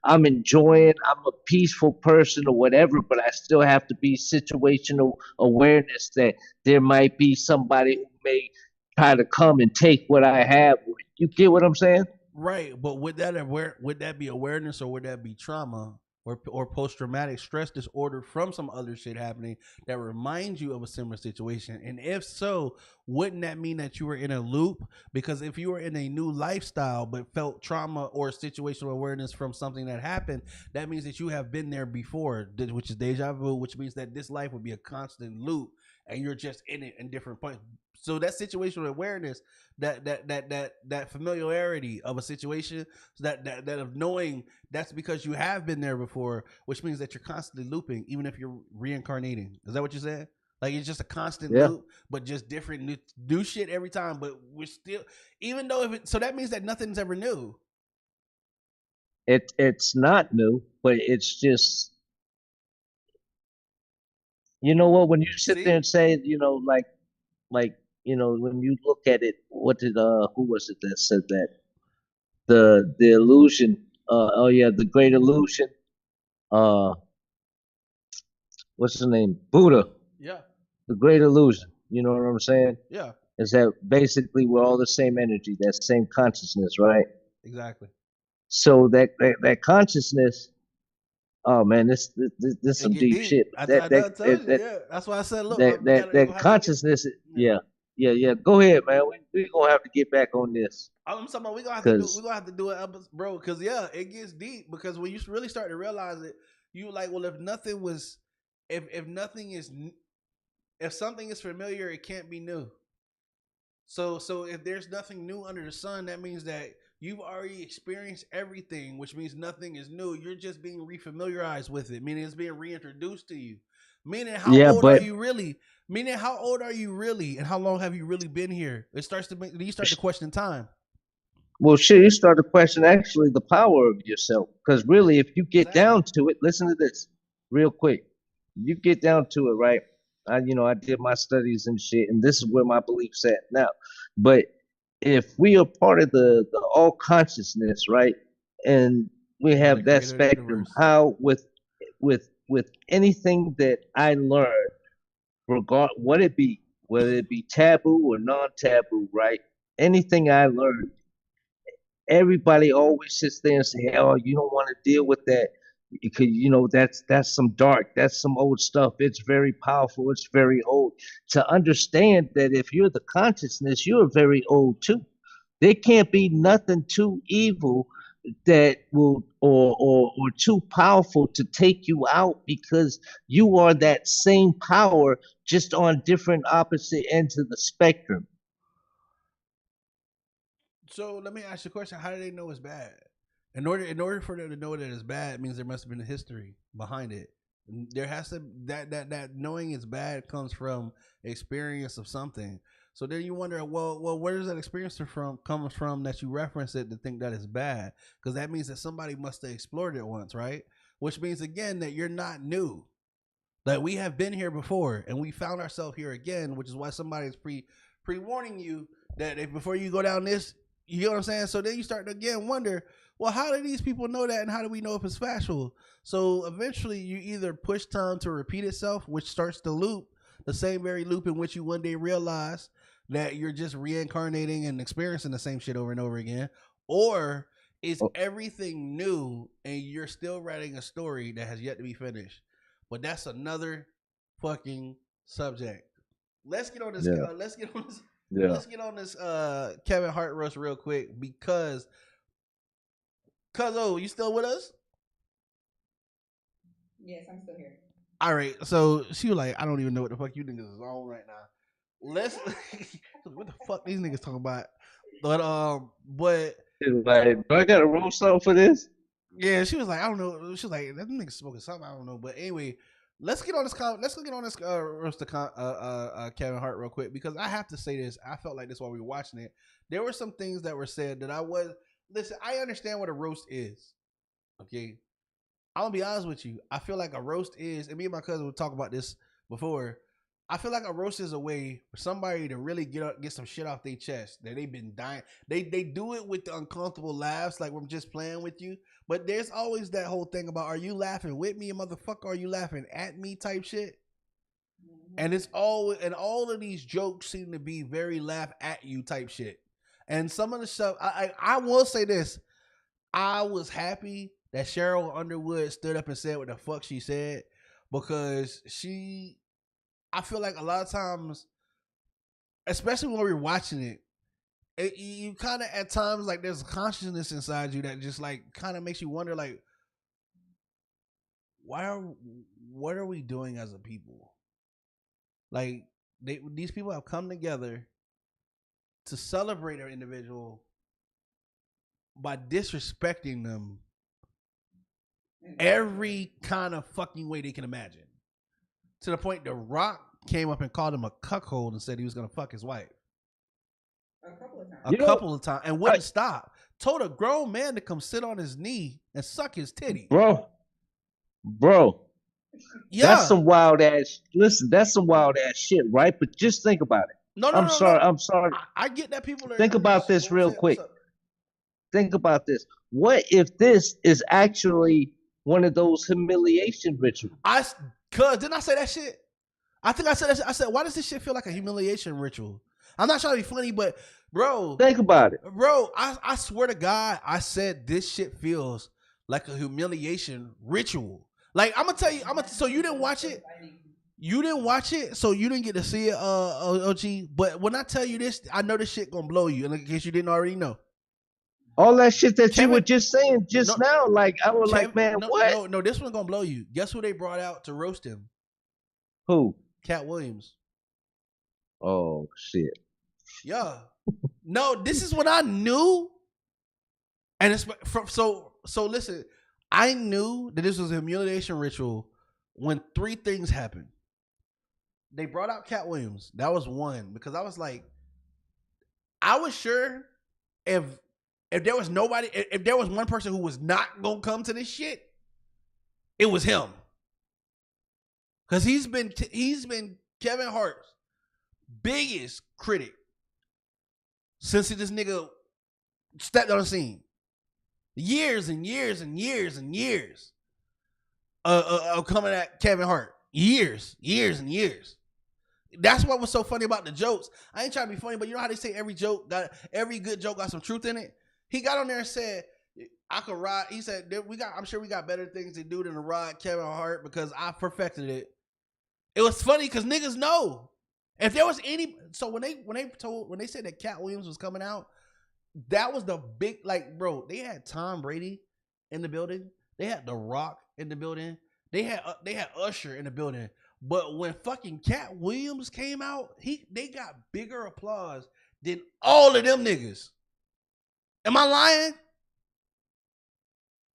I'm enjoying, I'm a peaceful person or whatever, but I still have to be situational awareness that there might be somebody who may try to come and take what I have. You get what I'm saying? right, but would that be awareness or would that be trauma or post traumatic stress disorder from some other shit happening that reminds you of a similar situation? And if so, wouldn't that mean that you were in a loop? Because if you were in a new lifestyle but felt trauma or situational awareness from something that happened, that means that you have been there before, which is deja vu, which means that this life would be a constant loop and you're just in it in different points. So that situational awareness, that familiarity of a situation, so that of knowing, that's because you have been there before, which means that you're constantly looping, even if you're reincarnating. Is that what you said? Like it's just a constant Yeah. loop, but just different new shit every time. But we're still, even though if it, so that means that nothing's ever new. It's not new, but it's just, You know what? When you sit there See? and say, like, when you look at it, what did who was it that said that? The illusion. Oh yeah, the great illusion. Uh, what's his name? Buddha. Yeah. The great illusion. You know what I'm saying? Yeah. Is that basically we're all the same energy, that same consciousness, right? Exactly. So that consciousness. Oh man, this It some get deep deep. shit. I, That I that done told that you. that Yeah. That's why I said, look, that we that, gotta, we that gonna have to get. consciousness. Yeah. Yeah. Go ahead, man. We gonna have to get back on this I'm talking about we gonna have to do. We because gonna have to do it, bro. Because yeah, it gets deep. Because when you really start to realize it, you like, well, if nothing was, if nothing is, if something is familiar, it can't be new. So if there's nothing new under the sun, that means that you've already experienced everything, which means nothing is new. You're just being refamiliarized with it, meaning it's being reintroduced to you. Meaning, how yeah, old are but you really? Meaning, how old are you really, and how long have you really been here? It starts to make you start to question time. well, shit, you start to question actually the power of yourself because really, if you get Exactly. down to it, listen to this real quick. You get down to it, right? I did my studies and shit, and this is where my beliefs at now. But if we are part of the all consciousness, right, and we Of the have that creator of the spectrum, universe. how with anything that I learned, regard what it be, whether it be taboo or non-taboo, right? Anything I learned, everybody always sits there and say, "Oh, you don't want to deal with that because that's some dark, that's some old stuff. It's very powerful. It's very old." To understand that if you're the consciousness, you're very old too. There can't be nothing too evil that will or too powerful to take you out because you are that same power just on different opposite ends of the spectrum. So let me ask you a question: how do they know it's bad? In order for them to know that it's bad, means there must have been a history behind it. There has to that knowing it's bad comes from experience of something. So then you wonder, well, where does that experience from comes from that you reference it to think that it's bad? Because that means that somebody must have explored it once, right? Which means again that you're not new. That we have been here before and we found ourselves here again, which is why somebody's pre warning you that if before you go down this, you get what I'm saying? So then you start to again wonder, well, how do these people know that and how do we know if it's factual? So eventually you either push time to repeat itself, which starts the loop, the same very loop in which you one day realize that you're just reincarnating and experiencing the same shit over and over again, or is Oh, everything new and you're still writing a story that has yet to be finished? But that's another fucking subject. Let's get on this. yeah, Let's get on this. yeah. Let's get on this Kevin Hart roast real quick because Cuzzo, you still with us? Yes, I'm still here. All right. So she was like, I don't even know what the fuck you niggas is on right now. Let's what the fuck these niggas talking about? But Like, do I gotta roll something for this? yeah, she was like, I don't know. She was like, that nigga smoking something. I don't know. But anyway, let's get on this. Let's get on this roast of Kevin Hart real quick because I have to say this. I felt like this while we were watching it. There were some things that were said that I was. Listen, I understand what a roast is. Okay, I'm gonna be honest with you. I feel like a roast is, and me and my cousin would talk about this before. I feel like a roast is a way for somebody to really get some shit off their chest that they've been dying. They do it with the uncomfortable laughs, like we're just playing with you. But there's always that whole thing about, are you laughing with me, motherfucker? Are you laughing at me? Type shit. And it's all of these jokes seem to be very laugh at you type shit. And some of the stuff, I will say this. I was happy that Cheryl Underwood stood up and said what the fuck she said because I feel like a lot of times, especially when we're watching it, you kind of at times like there's a consciousness inside you that just like kind of makes you wonder like, what are we doing as a people? Like these people have come together to celebrate an individual by disrespecting them every kind of fucking way they can imagine. To the point The Rock came up and called him a cuckold and said he was gonna fuck his wife. A couple of times. A couple of times and wouldn't stop. Told a grown man to come sit on his knee and suck his titty. Bro, Yeah. That's some wild ass. Listen, that's some wild ass shit, right? But just think about it. No. I'm sorry. I get that people are. Think about this What's real it? What's quick. up? Think about this. What if this is actually one of those humiliation rituals? Didn't I say that shit? I think I said that shit. I said, why does this shit feel like a humiliation ritual? I'm not trying to be funny, but bro, Think about it. bro, I swear to God, I said this shit feels like a humiliation ritual. Like I'm gonna tell you, so you didn't watch it. You didn't watch it, so you didn't get to see it, OG. But when I tell you this, I know this shit gonna blow you. In case you didn't already know, All that shit that you Kevin- were just saying just No, now, like I was like, man, what? No, this one gonna blow you. Guess who they brought out to roast him? Who? Katt Williams. Oh shit. Yeah. No, this is what I knew. And it's from so listen, I knew that this was a humiliation ritual when three things happened. They brought out Katt Williams. That was one, because I was like, I was sure if there was nobody, if there was one person who was not gonna come to this shit, it was him. Cause he's been Kevin Hart's biggest critic since this nigga stepped on the scene. Years and years and years and years of coming at Kevin Hart. Years and years. That's what was so funny about the jokes. I ain't trying to be funny, but you know how they say every good joke got some truth in it? He got on there and said, I could ride. He said, I'm sure we got better things to do than to ride Kevin Hart because I perfected it. It was funny because niggas know. If there was any, so when they said that Katt Williams was coming out, that was the big, like, bro, they had Tom Brady in the building. They had The Rock in the building. They had Usher in the building. But when fucking Katt Williams came out, they got bigger applause than all of them niggas. Am I lying?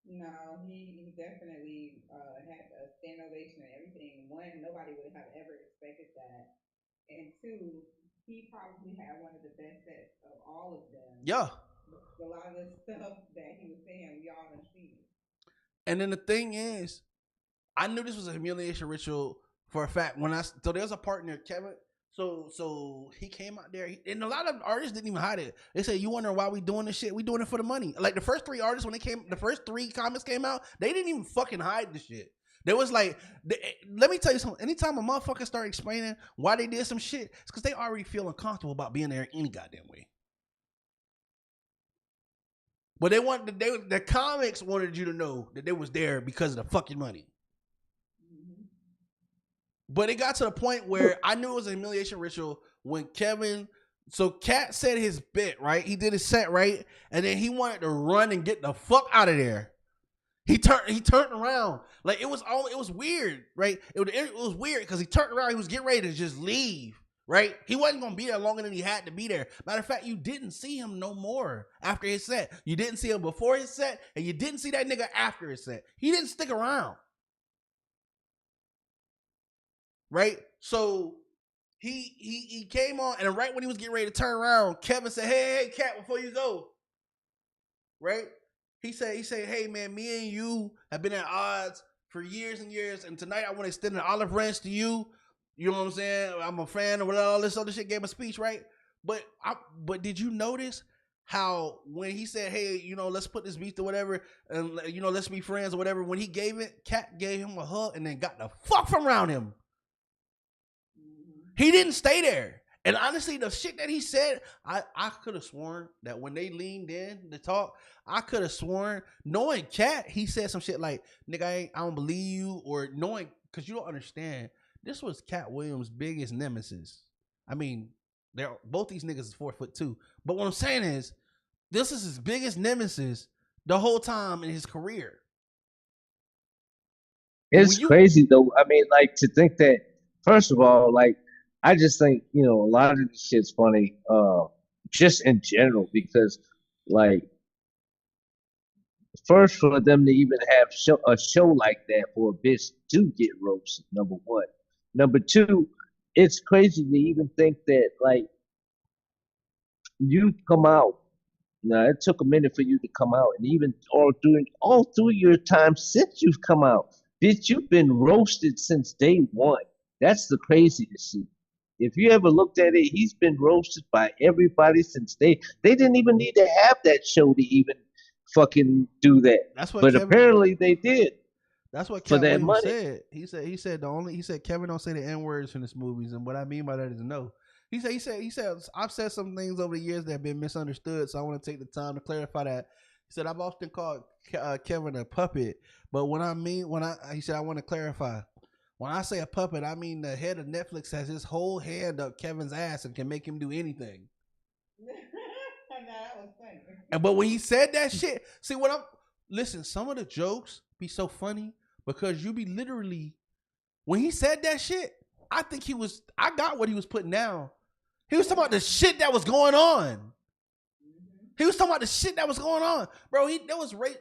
No, he definitely had a stand ovation and everything. One, nobody would have ever expected that. And two, he probably had one of the best sets of all of them. Yeah. A lot of the stuff that he was saying, we all done seen. And then the thing is, I knew this was a humiliation ritual for a fact. So there's a partner, Kevin. So he came out there, and a lot of artists didn't even hide it. They said, "You wonder why we doing this shit? We doing it for the money." Like the first three artists, the first three comments came out, they didn't even fucking hide the shit. There was like, let me tell you something. Anytime a motherfucker start explaining why they did some shit, it's because they already feel uncomfortable about being there any goddamn way. But the comics wanted you to know that they was there because of the fucking money. But it got to the point where I knew it was a humiliation ritual when Katt said his bit, right? He did his set, right? And then he wanted to run and get the fuck out of there. He turned around. Like it was weird, right? It was weird because he turned around, he was getting ready to just leave, right? He wasn't gonna be there longer than he had to be there. Matter of fact, you didn't see him no more after his set. You didn't see him before his set, and you didn't see that nigga after his set. He didn't stick around. Right? So he came on, and right when he was getting ready to turn around, Kevin said, Hey, Katt, before you go. Right? He said, hey man, me and you have been at odds for years and years, and tonight I want to extend an olive branch to you. You know what I'm saying? I'm a fan of all this other shit, gave a speech, right? But did you notice how when he said, hey, let's put this beef to whatever, and let's be friends or whatever, when he gave it, Katt gave him a hug and then got the fuck from around him. He didn't stay there. And honestly, the shit that he said, I could have sworn that when they leaned in to talk, I could have sworn, knowing Katt, he said some shit like, nigga, I don't believe you, or knowing, because you don't understand, this was Katt Williams' biggest nemesis. I mean, both these niggas is 4'2", but what I'm saying is, this is his biggest nemesis the whole time in his career. It's crazy though. I mean, like, to think that, first of all, like, I just think, a lot of this shit's funny, just in general, because, like, first, for them to even have a show like that for a bitch to get roasted, number one. Number two, it's crazy to even think that, like, you come out. Now, it took a minute for you to come out, and even all through your time since you've come out, Bitch, you've been roasted since day one. That's the craziest shit. If you ever looked at it, he's been roasted by everybody since they didn't even need to have that show to even fucking do that. That's what But Kevin. apparently they did That's what for Katt that Williams money. said. He said Kevin don't say the N words in his movies, and what I mean by that is no. He said I've said some things over the years that have been misunderstood, so I want to take the time to clarify that. He said I've often called Kevin a puppet, but he said I want to clarify. When I say a puppet, I mean the head of Netflix has his whole hand up Kevin's ass and can make him do anything. That was funny. But when he said that shit, see what I'm listen, some of the jokes be so funny because you be literally when he said that shit, I got what he was putting down. He was talking about the shit that was going on. He was talking about the shit that was going on. Bro, the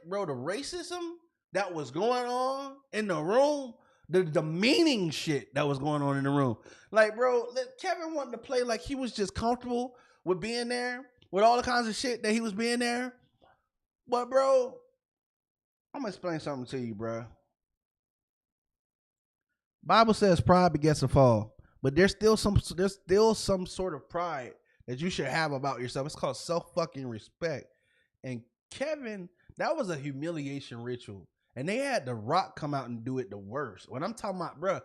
racism that was going on in the room, the demeaning shit that was going on in the room. Like, bro, Kevin wanted to play like he was just comfortable with being there, with all the kinds of shit that he was being there. But, bro, I'm going to explain something to you, bro. Bible says pride begets a fall, but there's still some sort of pride that you should have about yourself. It's called self-fucking respect. And Kevin, that was a humiliation ritual. And they had The Rock come out and do it the worst. When I'm talking about, bro,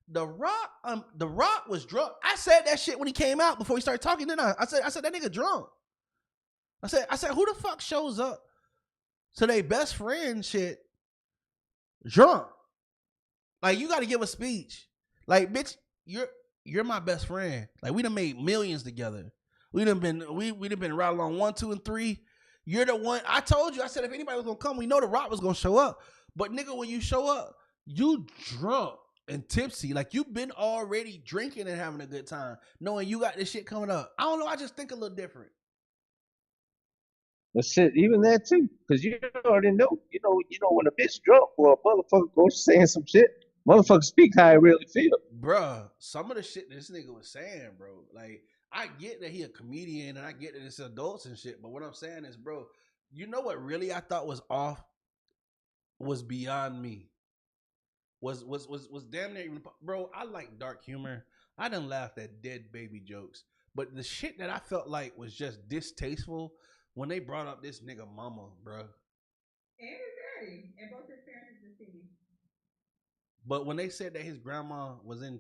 The Rock was drunk. I said that shit when he came out before he started talking, didn't I? I said that nigga drunk. I said, who the fuck shows up to their best friend shit drunk? Like, you got to give a speech. Like, bitch, you're my best friend. Like, we done made millions together. We done been right along 1, 2, and 3. You're the one. I told you. I said if anybody was gonna come, we know The Rock was gonna show up. But nigga, when you show up, you drunk and tipsy. Like, you've been already drinking and having a good time, knowing you got this shit coming up. I don't know. I just think a little different. But shit, even that too, because you already know, when a bitch drunk or a motherfucker goes saying some shit, motherfucker speak how he really feel. Bruh, some of the shit this nigga was saying, bro, like, I get that he a comedian and I get that it's adults and shit, but what I'm saying is, bro, you know what really I thought was off was beyond me. Was damn near even, bro, I like dark humor. I done laughed at dead baby jokes. But the shit that I felt like was just distasteful when they brought up this nigga mama, bro. And his daddy. And both his parents are deceased. But when they said that his grandma was in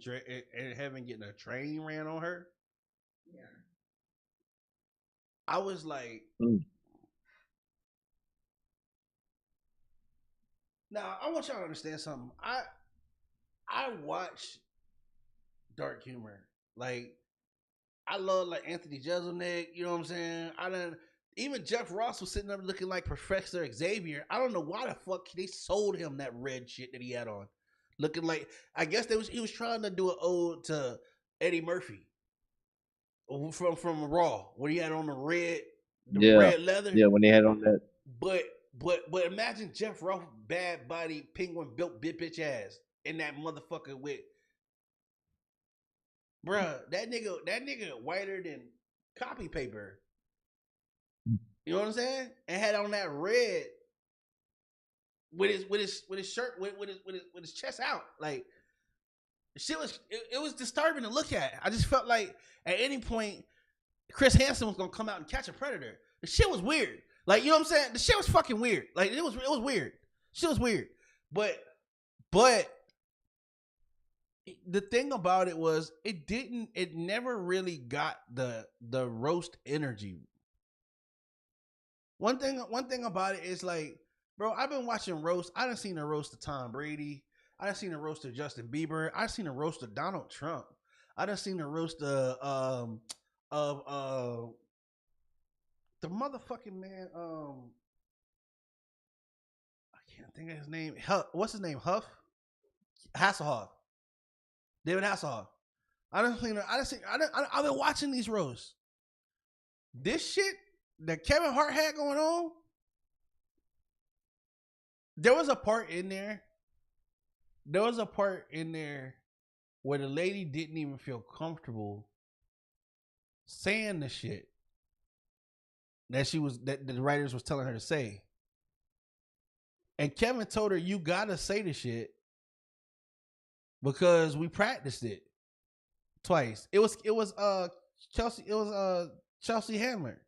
heaven getting a train ran on her, yeah, I was like, Now I want y'all to understand something. I watch dark humor. Like, I love like Anthony Jeselnik. You know what I'm saying? Even Jeff Ross was sitting up looking like Professor Xavier. I don't know why the fuck they sold him that red shit that he had on. Looking like, I guess he was trying to do an ode to Eddie Murphy from Raw, where he had on the red leather. Yeah, when they had on that. But imagine Jeff Ross, bad body, penguin built bitch ass, in that motherfucker with, bruh, that nigga whiter than copy paper. You know what I'm saying? And had on that red with his shirt with his chest out. Like, shit was it was disturbing to look at. I just felt like at any point Chris Hansen was gonna come out and catch a predator. The shit was weird. Like, you know what I'm saying? The shit was fucking weird. Like, it was weird. Shit was weird. But the thing about it was it never really got the roast energy. One thing about it is, like, bro, I've been watching roast. I done seen a roast of Tom Brady. I done seen a roast of Justin Bieber. I done seen a roast of Donald Trump. I done seen a roast of the motherfucking man. I can't think of his name. What's his name? Hasselhoff. David Hasselhoff. I've been watching these roasts. This shit that Kevin Hart had going on. There was a part in there where the lady didn't even feel comfortable saying the shit that the writers was telling her to say. And Kevin told her, you gotta say the shit because we practiced it twice. It was Chelsea Handler.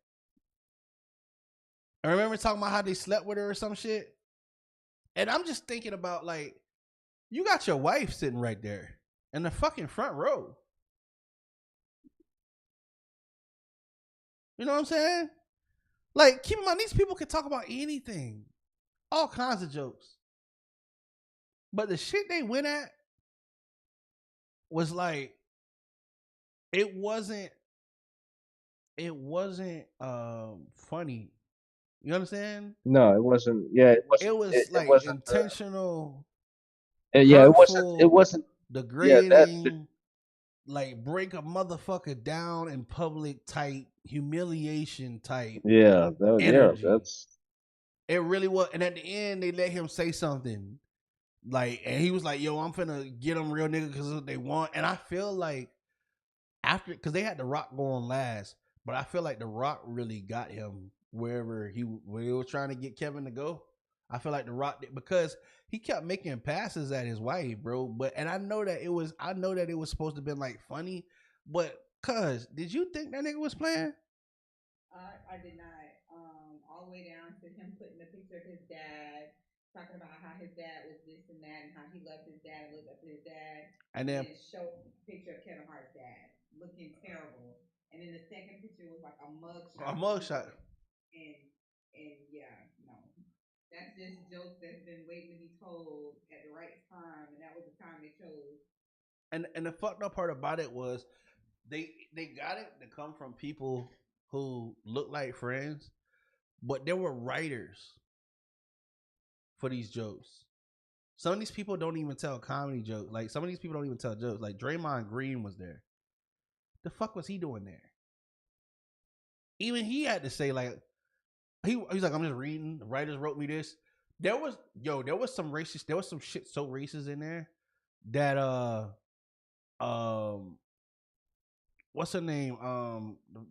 I remember talking about how they slept with her or some shit. And I'm just thinking about, like, you got your wife sitting right there in the fucking front row. You know what I'm saying? Like, keep in mind, these people can talk about anything. All kinds of jokes. But the shit they went at was like, it wasn't funny. You understand? No, it wasn't. Yeah, it wasn't. It was It like wasn't. intentional, Yeah, it wasn't. It hurtful, wasn't. Yeah, degrading, like break a motherfucker down in public type, humiliation type yeah, energy. that's. It really was. And at the end, they let him say something. Like, and he was like, yo, I'm finna get them real niggas because they want. And I feel like after, because they had The Rock go on last, but I feel like The Rock really got him where he was trying to get Kevin to go. I feel like The Rock did, because he kept making passes at his wife, bro. But and I know that it was supposed to have been like funny, but cuz did you think that nigga was playing? I did not. All the way down to him putting a picture of his dad, talking about how his dad was this and that, and how he loved his dad and looked up to his dad, And and then then showed a picture of Kevin Hart's dad looking terrible. And then the second picture was like a mugshot. And yeah, no, that's just jokes that's been waiting to be told at the right time, and that was the time they chose. And the fucked up part about it was they got it to come from people who look like friends, but there were writers for these jokes. Some of these people don't even tell comedy jokes. Like, some of these people don't even tell jokes. Like, Draymond Green was there. The fuck was he doing there? Even he had to say, like, he's like, I'm just reading. The writers wrote me this. There was some shit so racist in there that what's her name?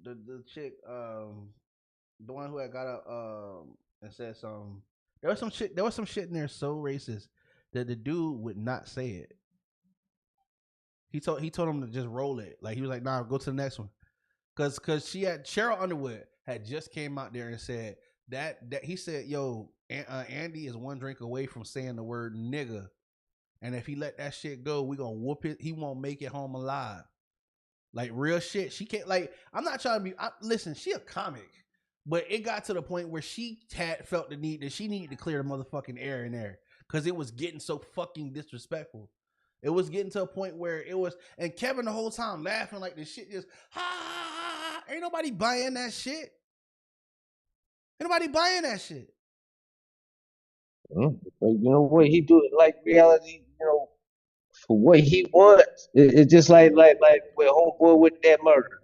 The chick, the one who had got up and said something. There was some shit in there so racist that the dude would not say it. He told him to just roll it. Like, he was like, nah, go to the next one. Cause Cheryl Underwood had just came out there and said that he said, yo, Andy is one drink away from saying the word nigga. And if he let that shit go, we gonna whoop it. He won't make it home alive. Like, real shit. She can't, like, I'm not trying to be, listen, she a comic. But it got to the point where she had felt the need that she needed to clear the motherfucking air in there. Because it was getting so fucking disrespectful. It was getting to a point where it was, and Kevin the whole time laughing like this shit just, ha, ha, ha, ha. Ain't nobody buying that shit. Ain't nobody buying that shit. But you know what he do it like reality. You know, for what he wants. It's just like with homeboy with that murder.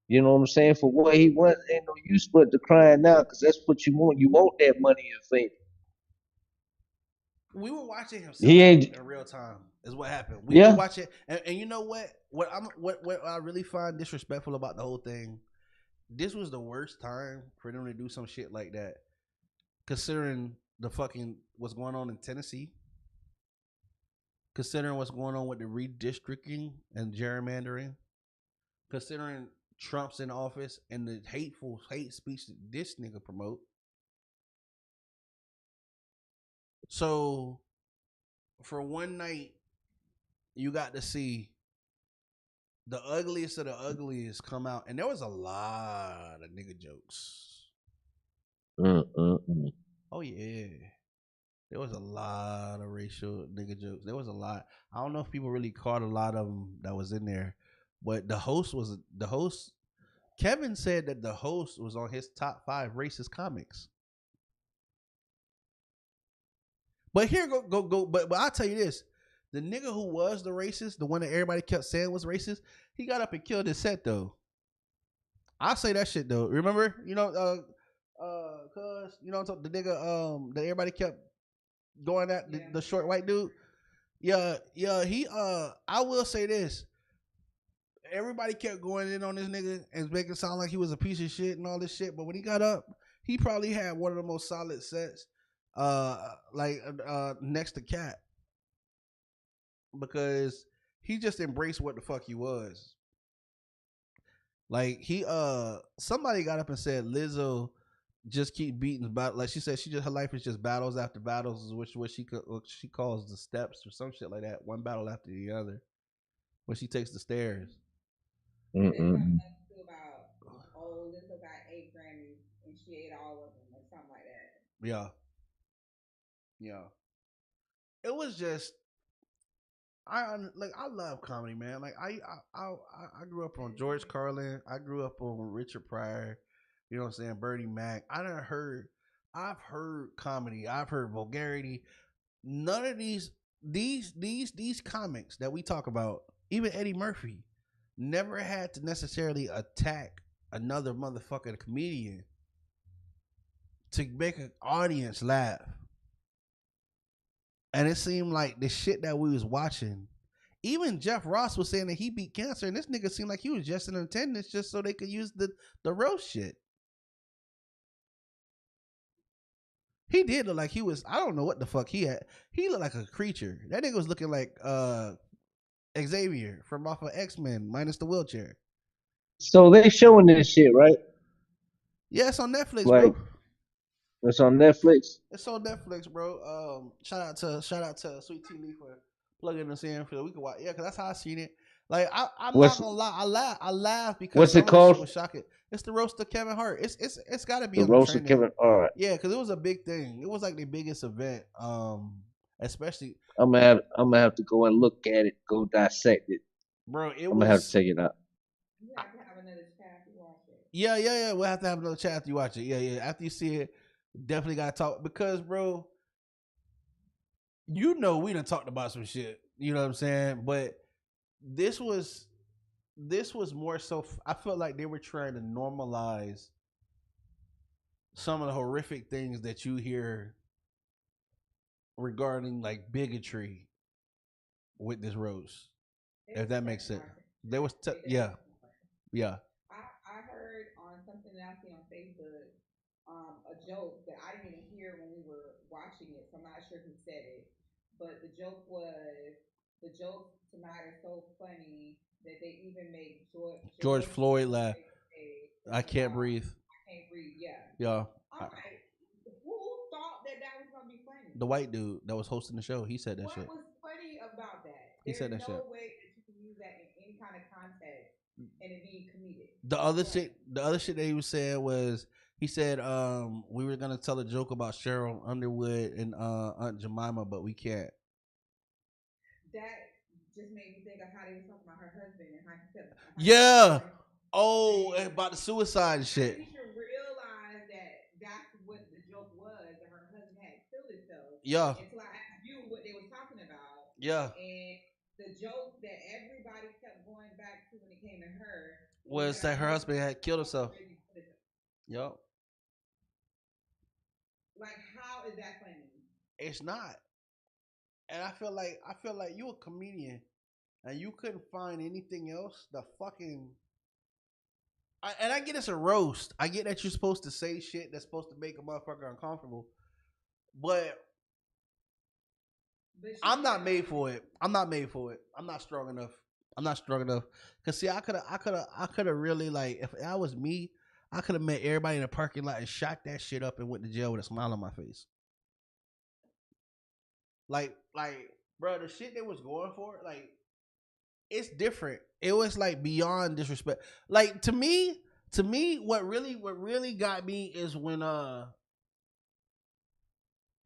You know what I'm saying? For what he wants, ain't no use but to crying now, because that's what you want. You want that money and fame. We were watching him He sell out ain't. in real time. Is what happened. We Yeah. watch it, and you know what? What I really find disrespectful about the whole thing. This was the worst time for them to do some shit like that, considering the fucking what's going on in Tennessee, considering what's going on with the redistricting and gerrymandering, considering Trump's in office and the hate speech that this nigga promote. So for one night, you got to see the ugliest of the ugliest come out, and there was a lot of nigga jokes. Oh yeah, there was a lot of racial nigga jokes. There was a lot. I don't know if people really caught a lot of them that was in there, but the host. Kevin said that the host was on his top 5 racist comics. But here go. But I'll tell you this: the nigga who was the racist, the one that everybody kept saying was racist, he got up and killed his set though. I'll say that shit though. Remember, cause you know the nigga that everybody kept going at, the short white dude. Yeah, he I will say this. Everybody kept going in on this nigga and making it sound like he was a piece of shit and all this shit, but when he got up, he probably had one of the most solid sets next to Katt. Because he just embraced what the fuck he was. Like he somebody got up and said Lizzo just keep beating battle. Like she said, her life is just battles after battles, which what she calls the steps or some shit like that. One battle after the other. When she takes the stairs. There's something else too about Lizzo got 8 Grammys and she ate all of them or something like that. Yeah. Yeah. It was just I love comedy, man. Like I grew up on George Carlin. I grew up on Richard Pryor. You know what I'm saying? Bernie Mac. I've heard comedy. I've heard vulgarity. None of these comics that we talk about, even Eddie Murphy, never had to necessarily attack another motherfucking comedian to make an audience laugh. And it seemed like the shit that we was watching, even Jeff Ross was saying that he beat cancer, and this nigga seemed like he was just in attendance just so they could use the roast shit. He did look like he was, I don't know what the fuck he had. He looked like a creature. That nigga was looking like Xavier from off of X-Men minus the wheelchair. So they showing this shit, right? Yeah, it's on Netflix, like, bro. It's on Netflix. It's on Netflix, bro. Shout out to Sweet Tea Lee for plugging us in for the week of watch. Yeah, because that's how I seen it. Like I'm not gonna lie, I laugh because what's some it of the called? shit was shocking. It's the roast of Kevin Hart. It's got to be the on roast the of Kevin. All right. Yeah, because it was a big thing. It was like the biggest event. Especially I'm gonna have to go and look at it, go dissect it. Bro, I'm gonna have to check it out. You have to have another chat after you watch it. Yeah. We'll have to have another chat after you watch it. Yeah. After you see it, definitely gotta talk because, bro, you know we done talked about some shit. You know what I'm saying? But this was more so. I felt like they were trying to normalize some of the horrific things that you hear regarding like bigotry with this roast. If that makes sense. There was yeah. I heard on something that I seen on Facebook, a joke that I didn't even hear when we were watching it, so I'm not sure who said it. But the joke was the jokes tonight are so funny that they even make George Floyd laugh. I can't about, breathe. I can't breathe. Yeah. Yeah. I'm like, who thought that was gonna be funny? The white dude that was hosting the show, he said that shit. What was funny about that? He said that no shit. way that you can use that in any kind of context and it be comedic. The other shit that he was saying was he said we were gonna tell a joke about Cheryl Underwood and Aunt Jemima, but we can't. That just made me think of how they were talking about her husband and how he kept. Yeah. Oh, about the suicide shit. You should realize that that's what the joke was, that her husband had killed himself. Yeah. Until I asked you what they were talking about. Yeah. And the joke that everybody kept going back to when it came to her was that her husband had killed himself. Yup. Like, how is that funny? It's not. And I feel like you a comedian and you couldn't find anything else. And I get it's a roast. I get that you're supposed to say shit that's supposed to make a motherfucker uncomfortable. But I'm not made for it. I'm not strong enough. Cause see, I could have really, like, if that was me, I could have met everybody in the parking lot and shot that shit up and went to jail with a smile on my face. Like, bro, the shit they was going for, like, it's different. It was like beyond disrespect. Like, to me, what really got me is when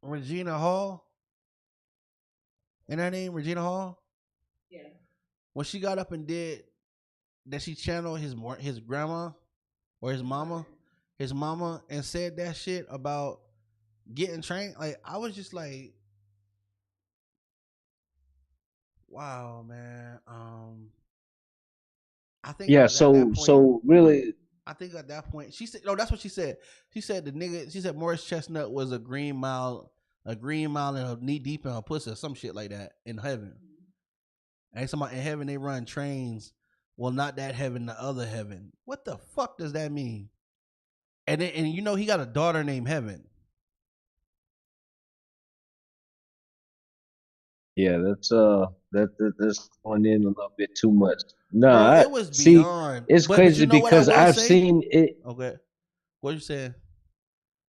Regina Hall. And her name, Regina Hall? Yeah. When she got up and did that, she channeled his grandma or his mama, and said that shit about getting trained. Like, I was just like, wow, man. I think so really, I think at that point she said, no, that's what she said. She said Morris Chestnut was a green mile and a knee deep in her pussy or some shit like that in heaven. And somebody in heaven they run trains. Well, not that heaven, the other heaven. What the fuck does that mean? And you know he got a daughter named Heaven. Yeah, that's going in a little bit too much. No, Bro, I it was see. beyond. It's But you crazy know what I because will I've say? seen it. Okay. What you saying?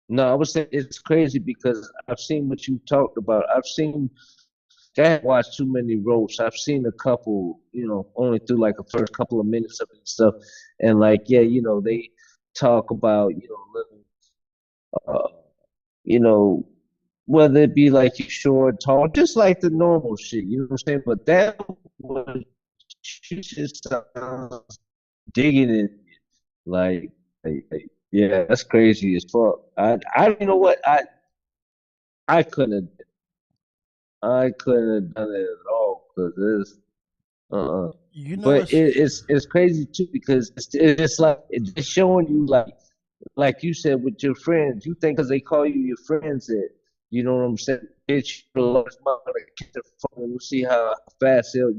No, I was saying it's crazy because I've seen what you talked about. I've seen. I haven't watched too many roasts. I've seen a couple, only through like the first couple of minutes of it and stuff. And like, yeah, they talk about, little, uh, you know, whether it be like you short, tall, just like the normal shit. You know what I'm saying? But that was she just sounds digging it, like, yeah, that's crazy as fuck. You know what, I couldn't, I couldn't have done it at all because it's You know but what's it's crazy too because it's like it's showing you like you said with your friends, you think because they call you your friends that you know what I'm saying, bitch, the lowest mother, get the phone, we'll see how fast they'll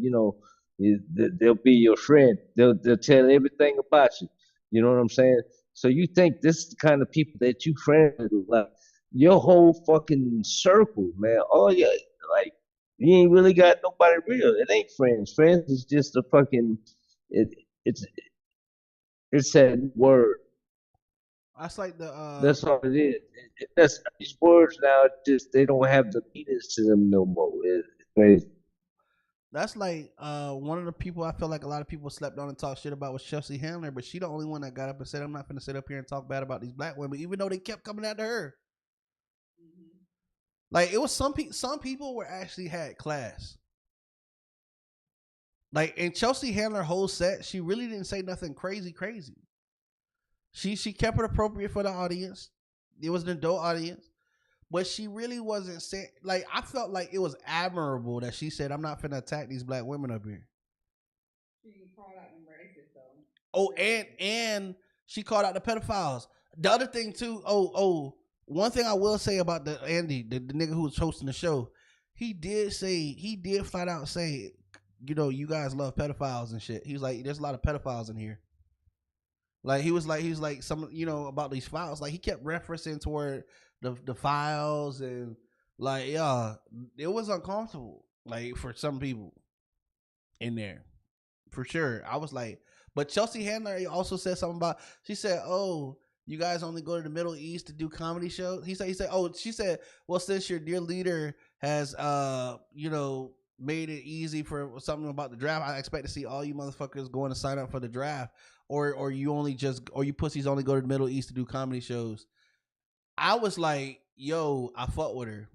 be your friend. They'll tell everything about you. You know what I'm saying? So you think this is the kind of people that you friends with, like your whole fucking circle, man. Oh yeah, like you ain't really got nobody real. It ain't friends. Friends is just a fucking it. It's it's that word. that's like the That's all it is. That's these words now. Just they don't have the meanings to them no more. It's crazy. that's like one of the people I feel like a lot of people slept on and talked shit about was Chelsea Handler, but she the only one that got up and said, I'm not gonna sit up here and talk bad about these black women, even though they kept coming after her. Mm-hmm. Like it was some people were actually had class. Like in Chelsea Handler whole set, she really didn't say nothing crazy. She kept it appropriate for the audience. It was an adult audience. But she really wasn't saying, like, I felt like it was admirable that she said, I'm not finna attack these black women up here. She called out them racist though. Oh, and she called out the pedophiles. The other thing too, one thing I will say about the Andy, the nigga who was hosting the show, he did flat out say, you guys love pedophiles and shit. He was like, there's a lot of pedophiles in here. Like he was like some about these files. Like he kept referencing toward the files and like yeah, it was uncomfortable. Like for some people in there, for sure. I was like, but Chelsea Handler also said something about. She said, "Oh, you guys only go to the Middle East to do comedy shows." He said, "Oh," she said, "Well, since your dear leader has made it easy for something about the draft, I expect to see all you motherfuckers going to sign up for the draft, or you pussies only go to the Middle East to do comedy shows." I was like, "Yo, I fuck with her."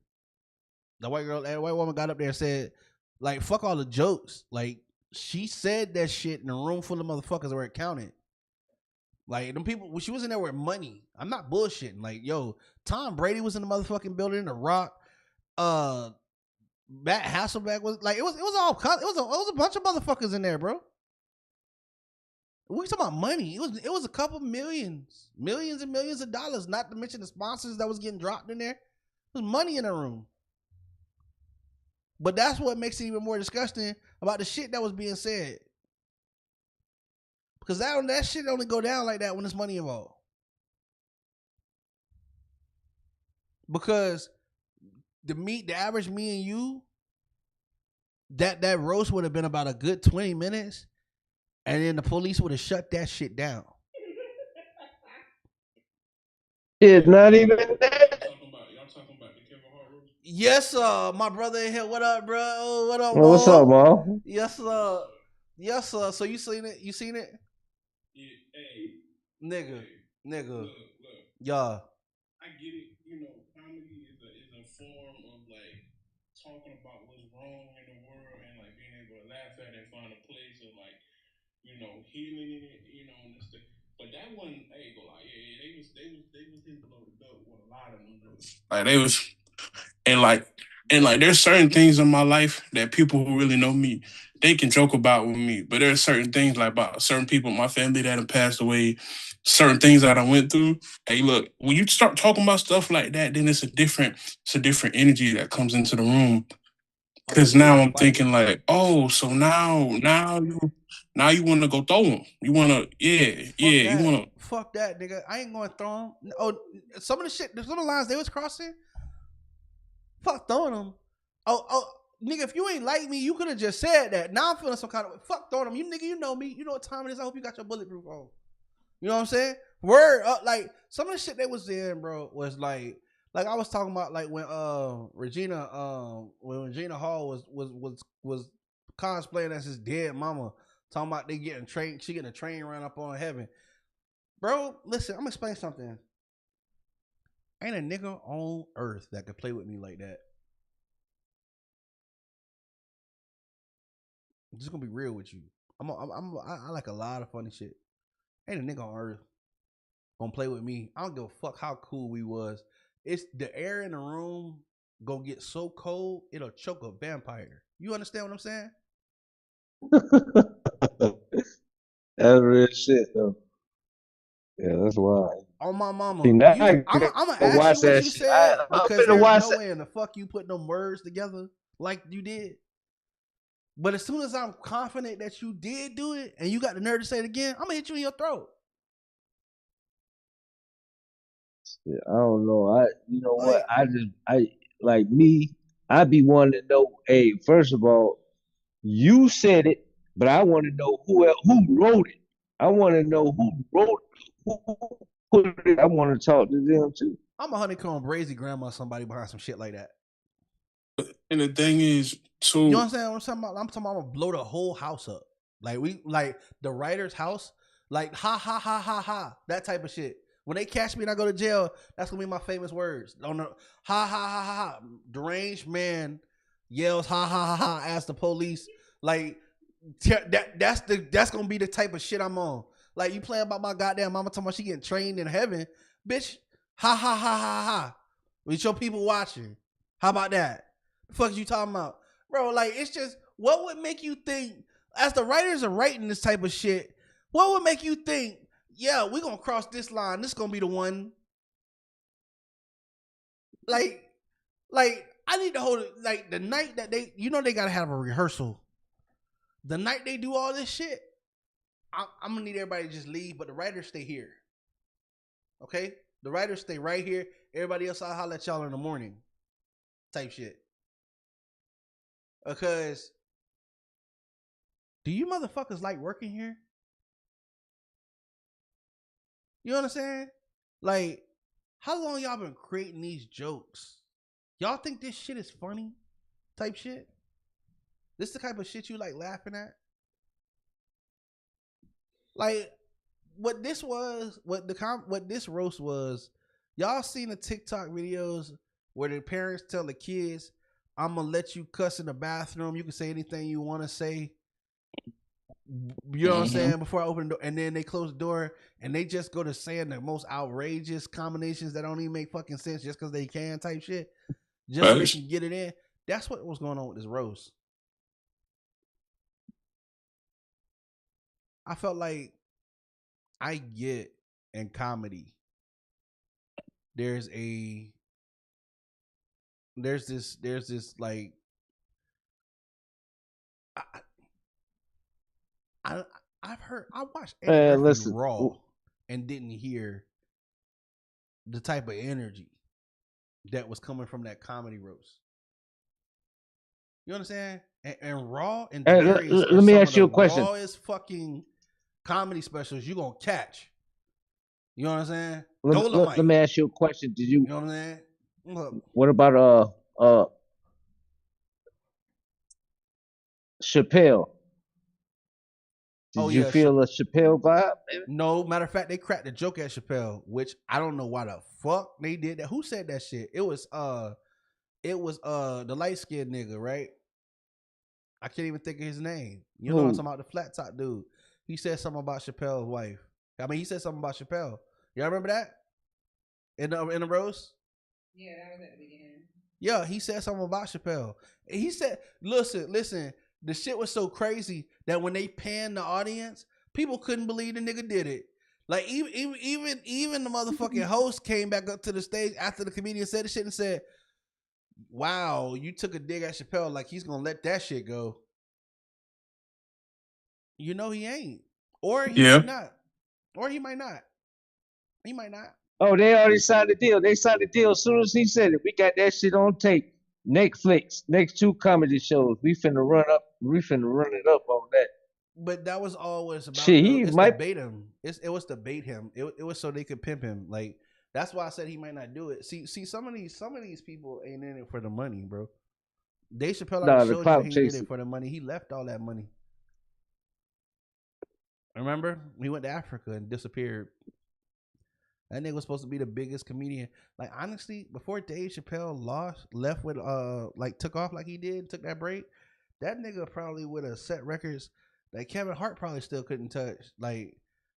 The white woman got up there and said, "Like, fuck all the jokes. Like, she said that shit in a room full of motherfuckers where it counted. Like, them people, she was in there with money. I'm not bullshitting. Like, yo, Tom Brady was in the motherfucking building. The Rock, uh, Matt Hasselbeck was like, it was a bunch of motherfuckers in there, bro. We talking about money. It was a couple millions and millions of dollars. Not to mention the sponsors that was getting dropped in there. There's money in the room. But that's what makes it even more disgusting about the shit that was being said. Because that shit only go down like that when there's money involved. Because the average me and you, that roast would have been about a good 20 minutes, and then the police would have shut that shit down. It's not even that. Y'all talking about the Kevin Hart roast? Yes, my brother in here. What up, bro? Oh, what up, Well, what's up, Mo? Mo? Yes, sir. Yes, sir. So you seen it? Yeah, hey, Nigga. look. Yeah. I get it. Comedy is a form of like talking about what's wrong in the world and like being able to laugh at it and find a place of like healing in it. And this thing. But that one, hey, go like, yeah, they was hitting below the belt with a lot of them jokes. Like they was. And like there's certain things in my life that people who really know me, they can joke about with me. But there's certain things like about certain people in my family that have passed away, certain things that I went through. Hey, look, when you start talking about stuff like that, then it's a different energy that comes into the room. Cause now I'm thinking like, oh, so now you want to go throw them. You want to, you want to. Fuck that, nigga. I ain't going to throw him. Oh, some of the lines they was crossing. Fuck throwing them. Oh, nigga, if you ain't like me, you could have just said that. Now I'm feeling some kind of fuck throwing them. You nigga, you know me. You know what time it is. I hope you got your bulletproof on. You know what I'm saying? Word up, like some of the shit they was in, bro, was like I was talking about like when Regina Hall was cosplaying as his dead mama, talking about they getting trained, she getting a train run up on heaven. Bro, listen, I'm gonna explain something. Ain't a nigga on earth that could play with me like that. I'm just gonna be real with you. I like a lot of funny shit. Ain't a nigga on earth gonna play with me. I don't give a fuck how cool we was. It's the air in the room gonna get so cold it'll choke a vampire. You understand what I'm saying? That's real shit though. Yeah, that's wild. On my mama, See, now I'm gonna ask watch you what that you shit. said I'm because finna there's watch no that. way in the fuck you put them words together like you did. But as soon as I'm confident that you did do it and you got the nerve to say it again, I'm gonna hit you in your throat. Yeah, I don't know. You know what? Like, I like me. I be wanting to know. Hey, first of all, you said it, but I want to know who wrote it. I want to know who wrote, who put it. I want to talk to them too. I'm a honeycomb brazy grandma, somebody behind some shit like that. And the thing is, too, You understand what I'm talking about? I'm talking about I'm gonna blow the whole house up. Like the writer's house, like ha ha ha ha ha, that type of shit. When they catch me and I go to jail, that's gonna be my famous words. On the ha ha ha ha ha. Deranged man yells ha ha ha ha, ask the police. Like that's gonna be the type of shit I'm on. Like you playing about my goddamn mama talking about she getting trained in heaven, bitch. Ha ha ha ha ha. With your people watching. How about that? The fuck you talking about? Bro, like it's just what would make you think as the writers are writing this type of shit, what would make you think, yeah, we're gonna cross this line, this gonna be the one. Like I need to hold it like the night that they they gotta have a rehearsal. The night they do all this shit, I'm gonna need everybody to just leave, but the writers stay here. Okay? The writers stay right here. Everybody else, I'll holler at y'all in the morning. Type shit. Because do you motherfuckers like working here? You understand? Like, how long y'all been creating these jokes? Y'all think this shit is funny? Type shit? This the type of shit you like laughing at? Like, what this roast was, y'all seen the TikTok videos where the parents tell the kids, I'm gonna let you cuss in the bathroom. You can say anything you want to say. You know what I'm saying? Before I open the door, and then they close the door, and they just go to saying the most outrageous combinations that don't even make fucking sense just because they can type shit, just so they can get it in. That's what was going on with this roast. I felt like I get in comedy. There's this like I watched Eddie Murphy Raw and didn't hear the type of energy that was coming from that comedy roast. You understand? And Raw and Delirious let me ask you a question. Rawest fucking comedy specials you gonna catch. You know what I'm saying? Let me ask you a question. Did you? You know what I'm saying? Look. What about Chappelle? Did you feel a Chappelle vibe? Baby? No, matter of fact, they cracked the joke at Chappelle, which I don't know why the fuck they did that. Who said that shit? It was the light skinned nigga, right? I can't even think of his name. You know what I'm talking about? The flat top dude. He said something about Chappelle's wife. I mean, he said something about Chappelle. Y'all remember that? In the roast? Yeah, that was at the beginning. Yeah, he said something about Chappelle. He said, listen, the shit was so crazy that when they panned the audience, people couldn't believe the nigga did it. Like even the motherfucking host came back up to the stage after the comedian said the shit and said, wow, you took a dig at Chappelle like he's gonna let that shit go. You know he ain't. Or he might not. Or he might not. He might not. Oh, they already signed the deal. They signed the deal as soon as he said it. We got that shit on tape. Netflix, next 2 comedy shows. We finna run it up on that. But that was always about Shit, he it's to might. bait him. It was to bait him. It was so they could pimp him. Like that's why I said he might not do it. See, some of these people ain't in it for the money, bro. Dave Chappelle already Nah, the showed you that clout he did chasing. it for the money. He left all that money. Remember, he went to Africa and disappeared. That nigga was supposed to be the biggest comedian. Like honestly, before Dave Chappelle left with like took off like he did, took that break, that nigga probably would have set records that Kevin Hart probably still couldn't touch. Like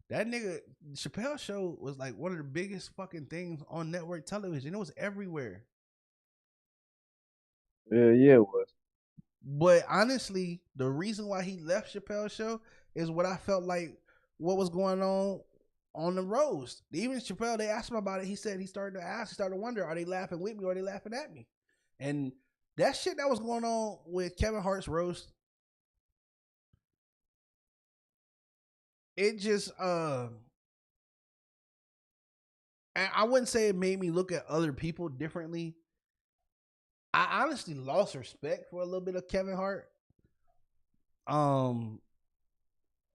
that nigga Chappelle show was like one of the biggest fucking things on network television. It was everywhere. Yeah, it was. But honestly, the reason why he left Chappelle's show is what I felt like what was going on the roast. Even Chappelle, they asked him about it. He said he started to wonder, are they laughing with me or are they laughing at me? And that shit that was going on with Kevin Hart's roast, it just and I wouldn't say it made me look at other people differently. I honestly lost respect for a little bit of Kevin Hart.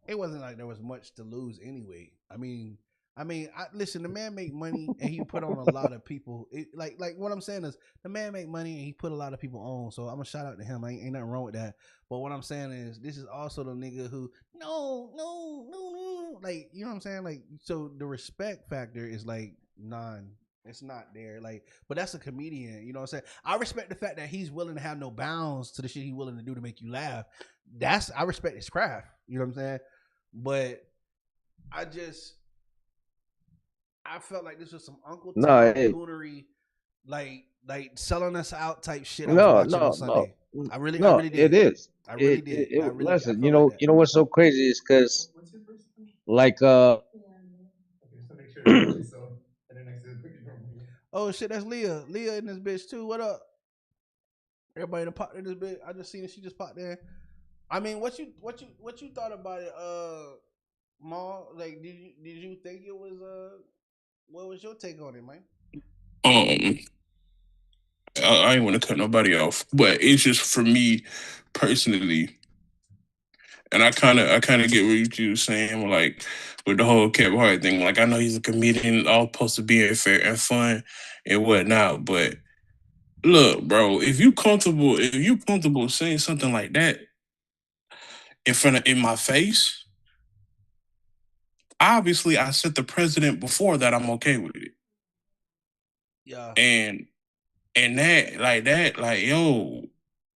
It wasn't like there was much to lose anyway. I mean, listen. The man make money and he put on a lot of people. Like what I'm saying is, the man make money and he put a lot of people on. So I'm gonna shout out to him. Ain't nothing wrong with that. But what I'm saying is, this is also the nigga who no, like you know what I'm saying. Like so, the respect factor is like none. It's not there. Like, but that's a comedian. You know what I'm saying? I respect the fact that he's willing to have no bounds to the shit he's willing to do to make you laugh. I respect his craft. You know what I'm saying? But I felt like this was some Uncle Tom coonery, like selling us out type shit. I was watching on Sunday. I really did. It is. I really did. Listen, you know what's so crazy is because, like, oh shit, that's Leah. Leah in this bitch too. What up? Everybody done popped in this bitch. I just seen it. She just popped in. I mean, what you thought about it, Ma? Like, did you think it was what was your take on it, man? I ain't want to cut nobody off, but it's just for me personally, and I kind of get what you were saying, like with the whole Kevin Hart thing. Like I know he's a comedian, all supposed to be fair and fun and whatnot, but look, bro, if you comfortable saying something like that in my face, obviously I set the precedent before that I'm okay with it. Yeah. And that, yo,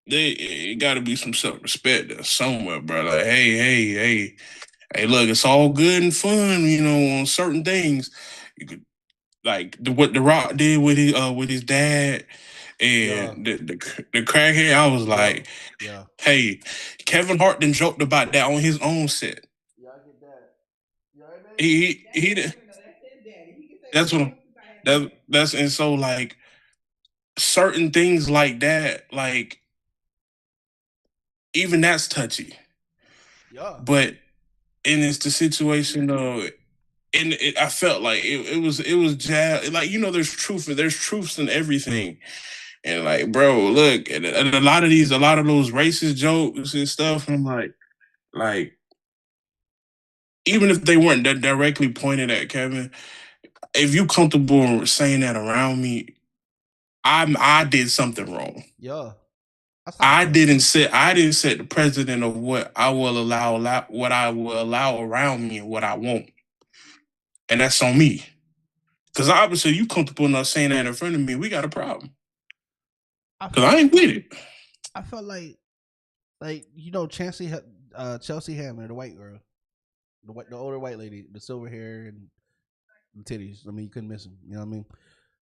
it got to be some self-respect there somewhere, bro. Like, hey, look, it's all good and fun, you know, on certain things. You could like what The Rock did with his dad and the crackhead. I was like, yeah. Hey, Kevin Hart done joked about that on his own set. Yeah, I get that. He that's what that's and so like certain things like that, like even that's touchy. Yeah. But and it's the situation though, and I felt like it was jazz. Like you know, there's truths in everything, and like bro, look, and a lot of those racist jokes and stuff. I'm like even if they weren't directly pointed at Kevin, if you comfortable saying that around me, I did something wrong. Yeah. I didn't set the precedent of what I will allow around me and what I want. And that's on me. Because obviously you comfortable enough saying that in front of me, we got a problem. Because I ain't with it. I felt like you know, Chelsea Handler, the white girl, the older white lady, the silver hair and the titties. I mean, you couldn't miss them. You know what I mean?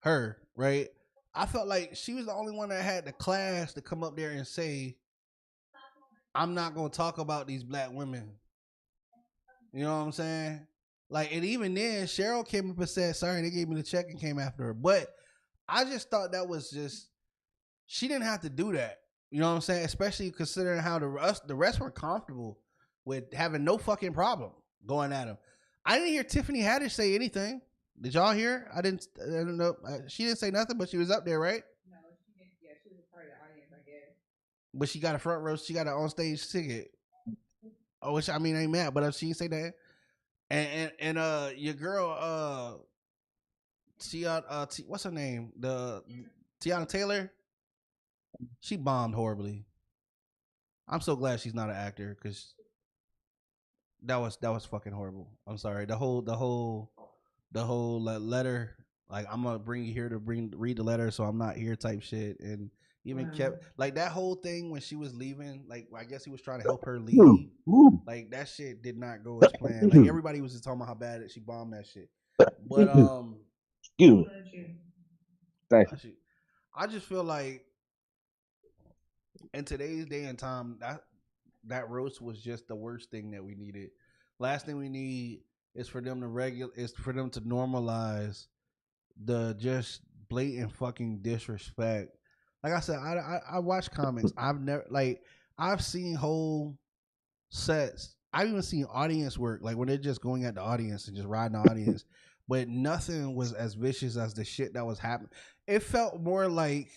Her, right? I felt like she was the only one that had the class to come up there and say, I'm not going to talk about these black women. You know what I'm saying? Like, and even then, Cheryl came up and said, sorry, they gave me the check and came after her. But I just thought that was just, she didn't have to do that. You know what I'm saying? Especially considering how the rest were comfortable with having no fucking problem going at him. I didn't hear Tiffany Haddish say anything. Did y'all hear? I don't know. She didn't say nothing, but she was up there, right? No, she didn't. Yeah, she was a part of the but she got a front row. She got an on stage ticket. Oh, which I mean ain't mad, but she say that. And your girl what's her name? The Tiana Taylor. She bombed horribly. I'm so glad she's not an actor because that was fucking horrible. I'm sorry. The whole letter. Like I'm gonna bring you here to read the letter, so I'm not here type shit. And even kept like that whole thing when she was leaving. Like I guess he was trying to help her leave. Like that shit did not go as planned. Like everybody was just talking about how bad she bombed that shit. But Excuse me. Thank you. I just feel like in today's day and time that roast was just the worst thing that we needed. Last thing we need is for them to normalize the just blatant fucking disrespect. Like I said, I watch comics. I've seen whole sets. I've even seen audience work, like when they're just going at the audience and just riding the audience. But nothing was as vicious as the shit that was happening. It felt more like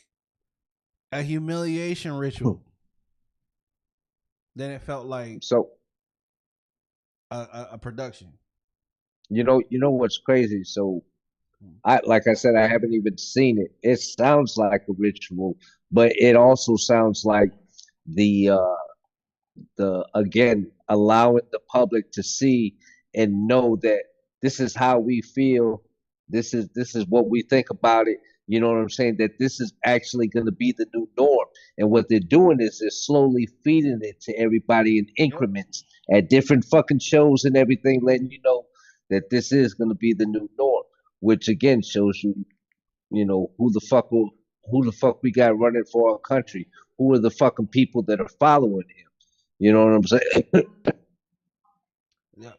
a humiliation ritual than it felt like So a production. you know what's crazy? So like I said, I haven't even seen it. It sounds like a ritual, but it also sounds like the again allowing the public to see and know that this is how we feel. This is what we think about it. You know what I'm saying? That this is actually going to be the new norm. And what they're doing is they're slowly feeding it to everybody in increments at different fucking shows and everything, letting you know that this is going to be the new norm. Which again shows you, who the fuck we got running for our country. Who are the fucking people that are following him? You know what I'm saying? Yeah.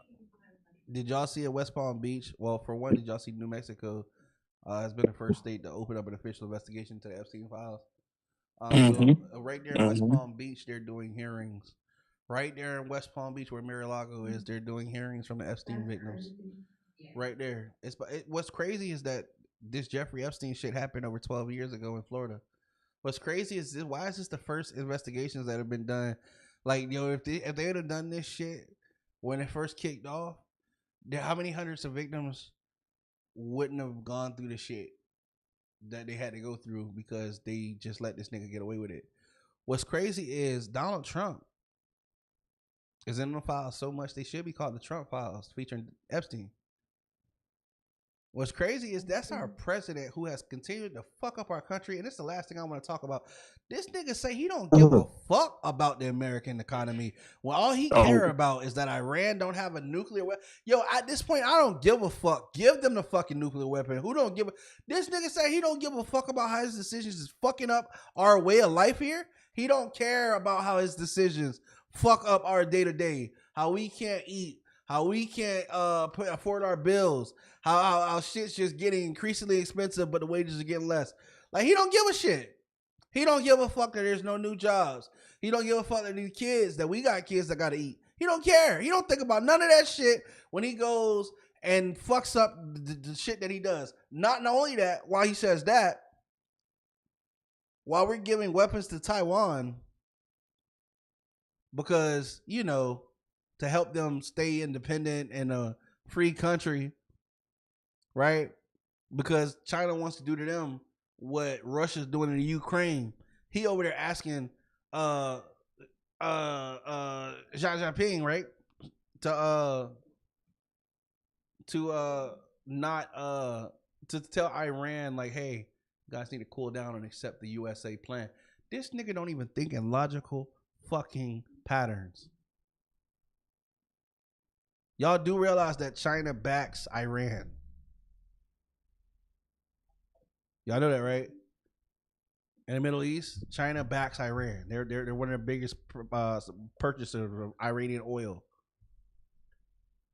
Did y'all see at West Palm Beach? Well, for one, did y'all see New Mexico has been the first state to open up an official investigation to the Epstein files? So right there in West Palm Beach, they're doing hearings. Right there in West Palm Beach, where Mar-a-Lago is, they're doing hearings from the Epstein victims. Right there. What's crazy is that this Jeffrey Epstein shit happened over 12 years ago in Florida. What's crazy is why is this the first investigations that have been done? Like, if they would have done this shit when it first kicked off, how many hundreds of victims wouldn't have gone through the shit that they had to go through because they just let this nigga get away with it? What's crazy is Donald Trump is in the files so much they should be called the Trump files featuring Epstein. What's crazy is that's our president who has continued to fuck up our country, and this is the last thing I want to talk about. This nigga say he don't give a fuck about the American economy. Well, all he care about is that Iran don't have a nuclear weapon. Yo, at this point, I don't give a fuck. Give them the fucking nuclear weapon. Who don't give a... This nigga say he don't give a fuck about how his decisions is fucking up our way of life here. He don't care about how his decisions fuck up our day-to-day, how we can't eat, how we can't afford our bills, how shit's just getting increasingly expensive, but the wages are getting less. Like, he don't give a shit. He don't give a fuck that there's no new jobs. He don't give a fuck that these kids, that we got kids that gotta eat. He don't care. He don't think about none of that shit when he goes and fucks up the shit that he does. Not only that, while he says that, while we're giving weapons to Taiwan because, to help them stay independent in a free country, right? Because China wants to do to them what Russia's doing in the Ukraine. He over there asking Xi Jinping, right? To not to tell Iran, like, hey, you guys need to cool down and accept the USA plan. This nigga don't even think in logical fucking patterns. Y'all do realize that China backs Iran. Y'all know that, right? In the Middle East, China backs Iran. They're one of the biggest purchasers of Iranian oil.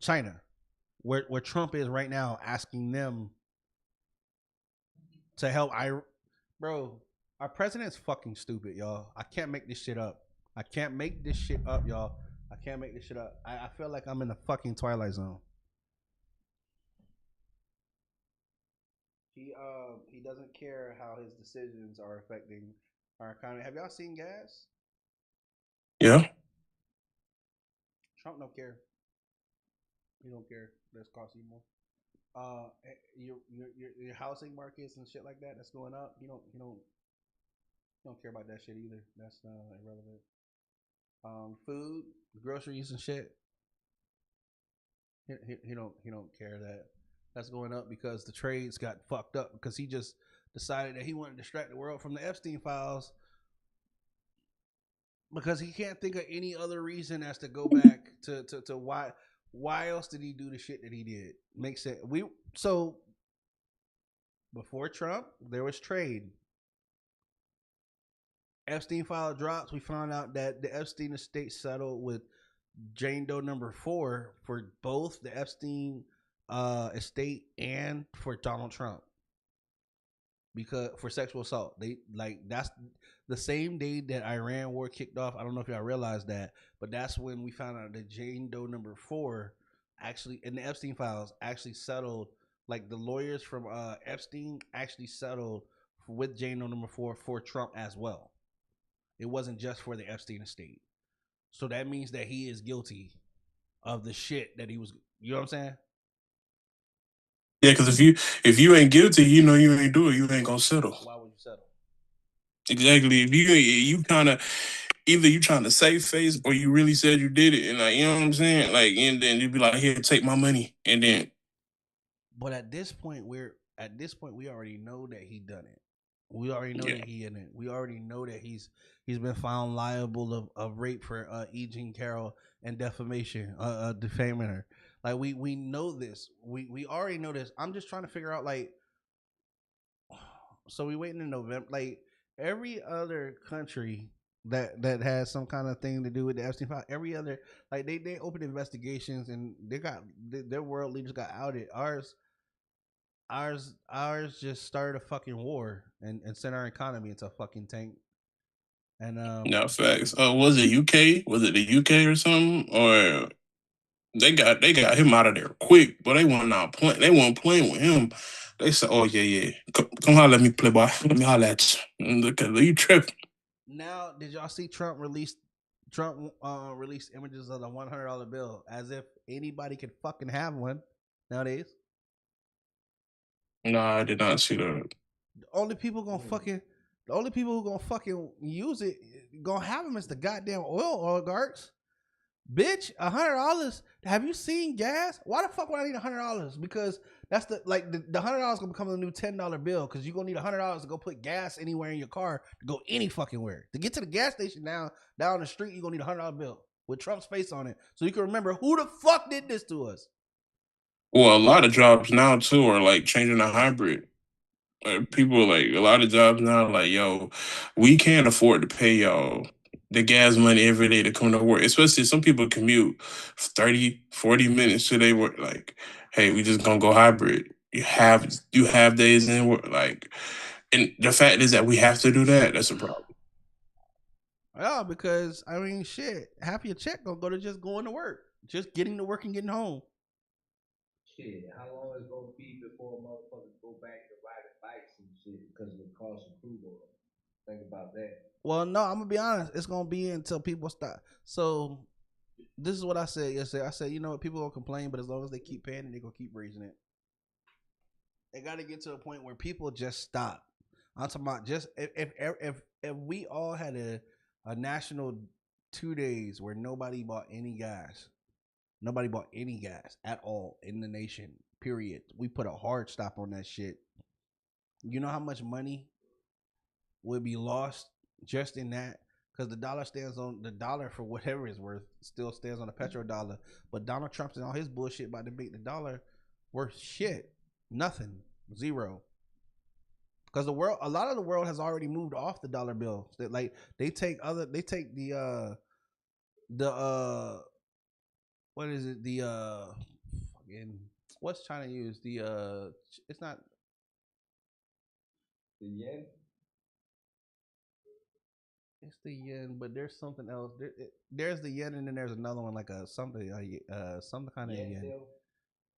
China, where Trump is right now, asking them to help Iran. Bro, our president's fucking stupid, y'all. I can't make this shit up. I can't make this shit up, y'all. I can't make this shit up. I feel like I'm in the fucking Twilight Zone. He doesn't care how his decisions are affecting our economy. Have y'all seen gas? Yeah. Trump don't care. He don't care. That's costing you more. Your housing markets and shit like that that's going up. He don't care about that shit either. That's irrelevant. Food, groceries and shit. He don't care that that's going up because the trades got fucked up because he just decided that he wanted to distract the world from the Epstein files because he can't think of any other reason as to go back to why else did he do the shit that he did. Makes sense. So before Trump there was trade. Epstein file drops. We found out that the Epstein estate settled with Jane Doe number 4 for both the Epstein estate and for Donald Trump because for sexual assault. They like that's the same day that Iran war kicked off. I don't know if y'all realized that, but that's when we found out that Jane Doe number 4 actually in the Epstein files actually settled. Like the lawyers from Epstein actually settled with Jane Doe number 4 for Trump as well. It wasn't just for the Epstein estate. So that means that he is guilty of the shit that he was. You know what I'm saying? Yeah, because if you ain't guilty, you ain't do it. You ain't gonna settle. Why would you settle? Exactly. If you kind of either you trying to save face or you really said you did it, and like you know what I'm saying, like and then you'd be like, here, take my money, and then. But at this point, we already know that he done it. We already know that he in it. We already know that he's been found liable of rape for E. Jean Carroll and defamation, defaming her. Like we know this. We already know this. I'm just trying to figure out like. So we waiting in November. Like every other country that has some kind of thing to do with the Epstein file. Every other like they opened investigations and their world leaders got outed. Ours just started a fucking war and sent our economy into a fucking tank. And No facts. Was it UK? Was it the UK or something? Or they got him out of there quick, but they weren't not playing. They weren't playing with him. They said, "Oh yeah. Come holler at me, playboy. Let me holler at you. Look at you tripping." now, did y'all see Trump released images of the $100 bill as if anybody could fucking have one nowadays? No, I did not see that. The only people who gonna fucking use it gonna have them is the goddamn oil oligarchs. Bitch, $100. Have you seen gas? Why the fuck would I need $100? Because that's the $100 gonna become the new $10 bill because you're gonna need $100 to go put gas anywhere in your car to go any fucking where. To get to the gas station down the street, you're gonna need $100 bill with Trump's face on it. So you can remember who the fuck did this to us. Well, a lot of jobs now too are like changing to hybrid. People like a lot of jobs now, like yo, we can't afford to pay y'all the gas money every day to come to work. Especially some people commute 30, 40 minutes to their work. Like, hey, we just gonna go hybrid. You have days in work, like, and the fact is that we have to do that. That's a problem. Yeah, because I mean, shit, half your check gonna go to just going to work, just getting to work and getting home. Shit, how long is it gonna be before motherfuckers go back to riding bikes and shit because of the cost of crude oil? Think about that. Well, no, I'm gonna be honest. It's gonna be until people stop. So this is what I said yesterday. I said, you know what, people gonna complain, but as long as they keep paying it, they gonna keep raising it. They got to get to a point where people just stop. I'm talking about just if we all had a national 2 days where nobody bought any gas at all in the nation. Period. We put a hard stop on that shit. You know how much money would be lost just in that? Because the dollar for whatever it's worth still stands on the petrodollar. But Donald Trump's and all his bullshit about to make the dollar worth shit. Nothing. Zero. Because a lot of the world has already moved off the dollar bill. Like they take the what is it? Fucking what's China use? It's not The yen? It's the yen, but there's something else. There's the yen, and then there's another one like some kind of yen.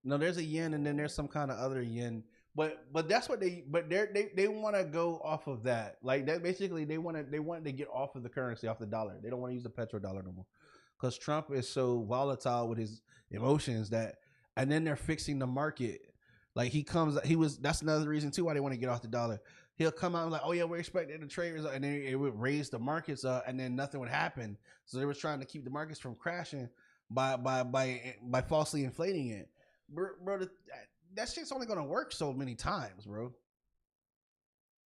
No, there's a yen, and then there's some kind of other yen. But that's what they want to go off of that. Like that basically they want to get off of the currency, off the dollar. They don't want to use the petrodollar no more because Trump is so volatile with his emotions that, and then they're fixing the market. Like that's another reason too why they want to get off the dollar. He'll come out and like, oh yeah, we're expecting the traders, and then it would raise the markets up, and then nothing would happen. So they were trying to keep the markets from crashing by falsely inflating it, bro. That shit's only gonna work so many times, bro.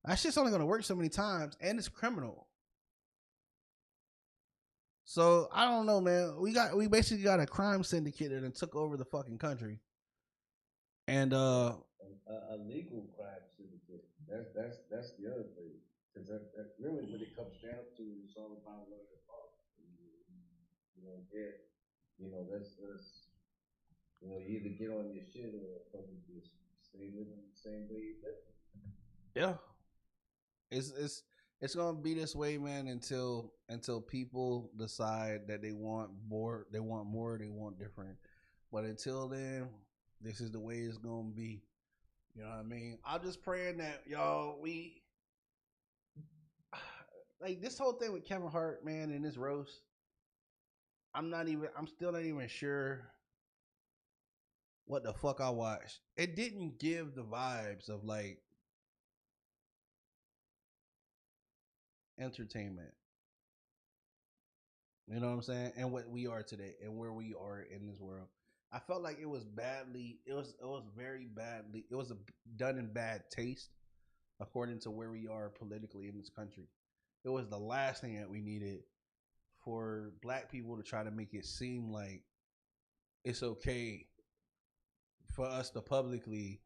That shit's only gonna work so many times, and it's criminal. So I don't know, man. We basically got a crime syndicate that took over the fucking country, and a legal crime syndicate. That's the other thing, because that really when it comes down to it, it's all about learning law. Yeah, that's you either get on your shit or fucking just stay living the same way you live. yeah, it's gonna be this way, man, until people decide that they want more, they want different. But until then, this is the way it's gonna be. You know what I mean? I'm just praying that y'all we like this whole thing with Kevin Hart, man, and this roast. I'm still not even sure what the fuck I watched. It didn't give the vibes of like entertainment. You know what I'm saying? And what we are today and where we are in this world. I felt like it was very badly. It was done in bad taste according to where we are politically in this country. It was the last thing that we needed for black people to try to make it seem like it's okay for us to publicly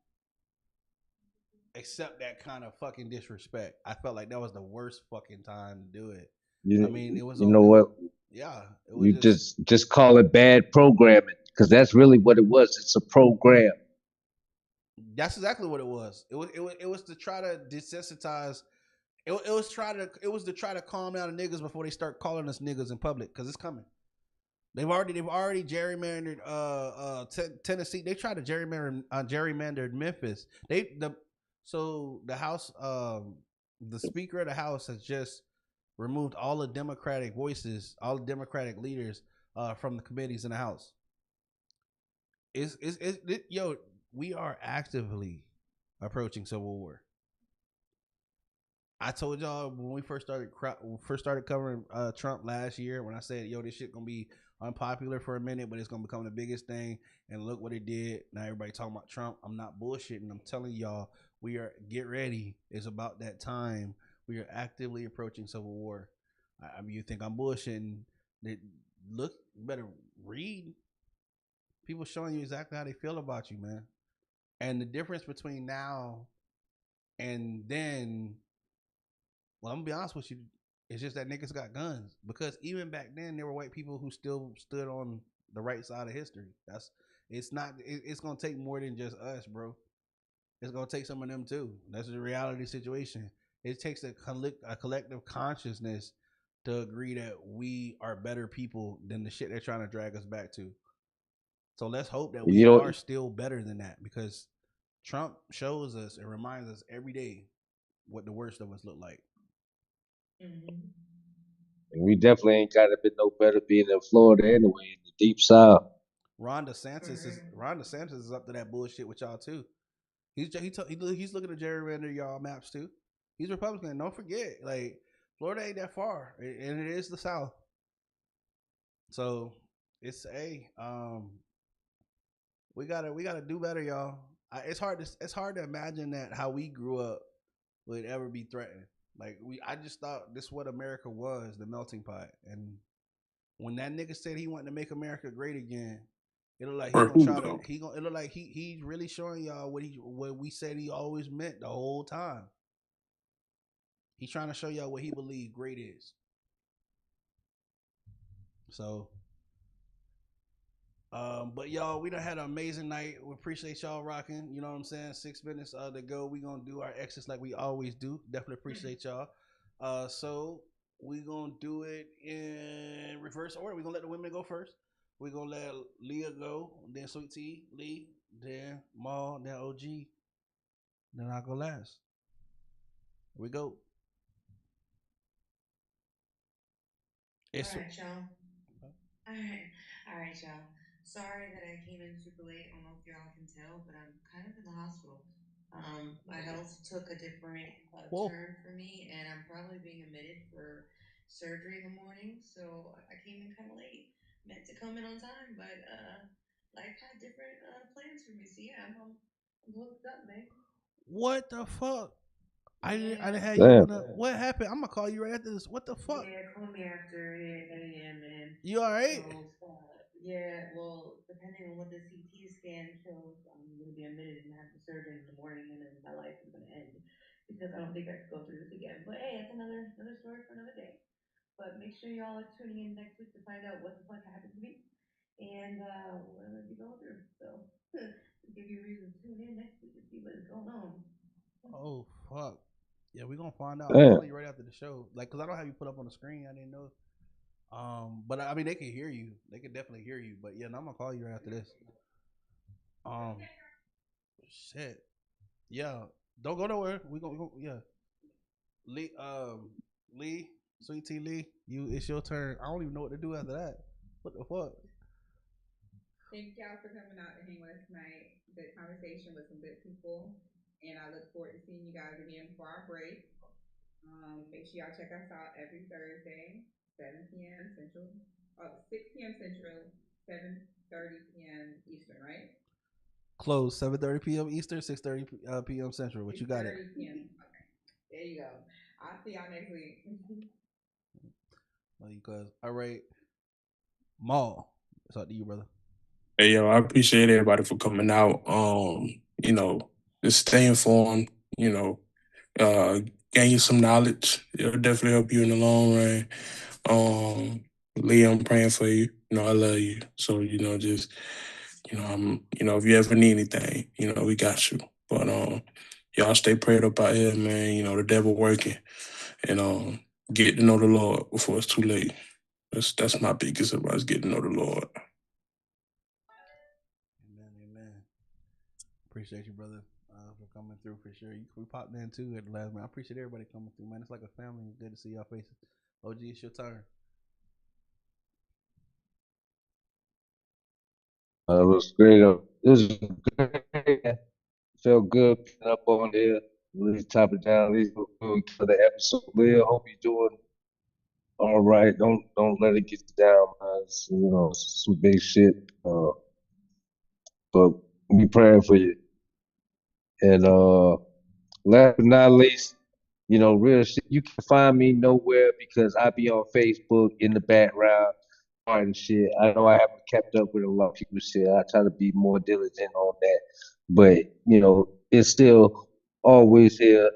accept that kind of fucking disrespect. I felt like that was the worst fucking time to do it. I mean, it was. You know what? Yeah, it was you just call it bad programming, because that's really what it was. It's a program. That's exactly what it was. It was to try to desensitize. It was to try to calm down the niggas before they start calling us niggas in public, because it's coming. They've already gerrymandered Tennessee. They tried to gerrymandered Memphis. So the House, the Speaker of the House has just removed all the Democratic voices, all the Democratic leaders from the committees in the House. Yo, we are actively approaching civil war. I told y'all when we first started covering Trump last year, when I said, yo, this shit gonna be unpopular for a minute, but it's gonna become the biggest thing. And look what it did. Now everybody talking about Trump. I'm not bullshitting. I'm telling y'all, get ready. It's about that time. We are actively approaching civil war. I mean, you think I'm bullshitting? Look, you better read. People showing you exactly how they feel about you, man. And the difference between now and then, well, I'm gonna be honest with you, it's just that niggas got guns. Because even back then, there were white people who still stood on the right side of history. It's gonna take more than just us, bro. It's gonna take some of them too. That's the reality situation. It takes a collective consciousness to agree that we are better people than the shit they're trying to drag us back to. So let's hope that we are still better than that, because Trump shows us and reminds us every day what the worst of us look like. And we definitely ain't got to be no better being in Florida anyway, in the deep south. Ron DeSantis is up to that bullshit with y'all too. He's looking at gerrymander y'all maps too. He's Republican. Don't forget, like Florida ain't that far, and it is the South. So it's we gotta do better, y'all. It's hard to imagine that how we grew up would ever be threatened. Like I just thought this is what America was, the melting pot. And when that nigga said he wanted to make America great again, it looked like it looked like he's really showing y'all what we said he always meant the whole time. He's trying to show y'all what he believes great is. So but y'all, we done had an amazing night. We appreciate y'all rocking. You know what I'm saying? 6 minutes to go. We gonna do our exits like we always do. Definitely appreciate y'all. So we gonna do it in reverse order. We gonna let the women go first. We gonna let Leah go, then Sweet Tea, Lee, then Maul, then OG. Then I'll go last. Here we go. All It's right, y'all. All right, all right, y'all. Sorry that I came in super late. I don't know if y'all can tell, but I'm kind of in the hospital. My health took a different whoa. turn for me, and I'm probably being admitted for surgery in the morning. So I came in kind of late. Meant to come in on time, but life had different plans for me. So yeah, I'm hooked up, man. What the fuck? I didn't Yeah. have you Damn. on the. What happened? I'm gonna call you right after this. What the fuck? Yeah, call me after 8 a.m. man. You all right? So, yeah, well, depending on what the CT scan shows, I'm going to be admitted and have the surgery in the morning, and then my life is going to end because I don't think I could go through this again. But hey, that's another story for another day. But make sure y'all are tuning in next week to find out what the fuck happened to me and what I'm going to be going through. So, give you a reason to tune in next week to see what is going on. Oh fuck. Yeah, we gonna find out. I'm Damn. calling you right after the show. Like, cause I don't have you put up on the screen. I didn't know. But I mean, they can hear you. They can definitely hear you. But yeah, no, I'm gonna call you right after this. Um, shit. Yeah, don't go nowhere. Yeah. Lee, Lee, Sweet Tea Lee, it's your turn. I don't even know what to do after that. What the fuck? Thank y'all for coming out to hang with us tonight. Good conversation with some good people. And I look forward to seeing you guys again before our break. Make sure y'all check us out every Thursday, 7 p.m. Central, 6 p.m. Central, 7:30 p.m. Eastern, right? Close 7:30 p.m. Eastern, 6:30 p.m. Central. What you got it? 6:30 p.m. Okay, there you go. I'll see y'all next week. Because all right, Maul. It's up to you, brother. Hey, yo, I appreciate everybody for coming out. You know, just stay informed, you know, uh, gain you some knowledge. It'll definitely help you in the long run. Leah, I'm praying for you. You know, I love you. So, just, if you ever need anything, we got you. But y'all stay prayed up out here, man. The devil working. And get to know the Lord before it's too late. That's my biggest advice, get to know the Lord. Amen, amen. Appreciate you, brother, for coming through for sure. We popped in too at the last minute. I appreciate everybody coming through, man. It's like a family. Good to see y'all faces. OG, it's your turn. It was great. This is great. Felt good picking up on there. Let's top it down. Let's go for the episode. Leah, hope you're doing all right. Don't let it get you down, man. It's some big shit. But we praying for you. And last but not least, real shit. You can find me nowhere because I be on Facebook in the background and shit. I know I haven't kept up with a lot of people's shit. I try to be more diligent on that. But, it's still always here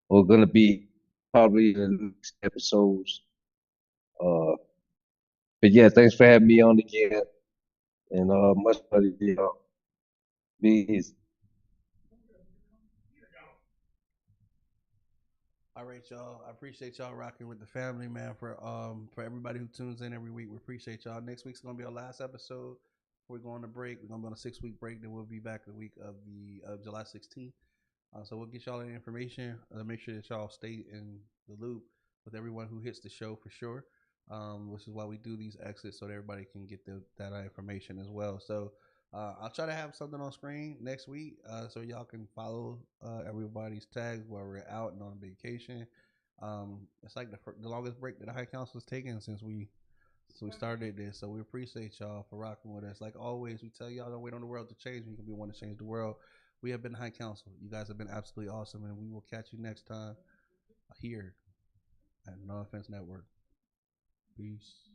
or gonna be probably in the next episodes. Uh but yeah, thanks for having me on again. And much love to y'all. Peace. All right, y'all. I appreciate y'all rocking with the family, man. For everybody who tunes in every week, we appreciate y'all. Next week's gonna be our last episode. We're going to break. We're gonna be on a 6-week break. Then we'll be back the week of the July 16th. So we'll get y'all the information. Make sure that y'all stay in the loop with everyone who hits the show for sure. Which is why we do these exits so that everybody can get that information as well. So I'll try to have something on screen next week so y'all can follow everybody's tags while we're out and on vacation. It's like the longest break that the High Council has taken since we started this. So we appreciate y'all for rocking with us. Like always, we tell y'all don't wait on the world to change. We can be one to change the world. We have been High Council. You guys have been absolutely awesome, and we will catch you next time here at No Offense Network. Peace.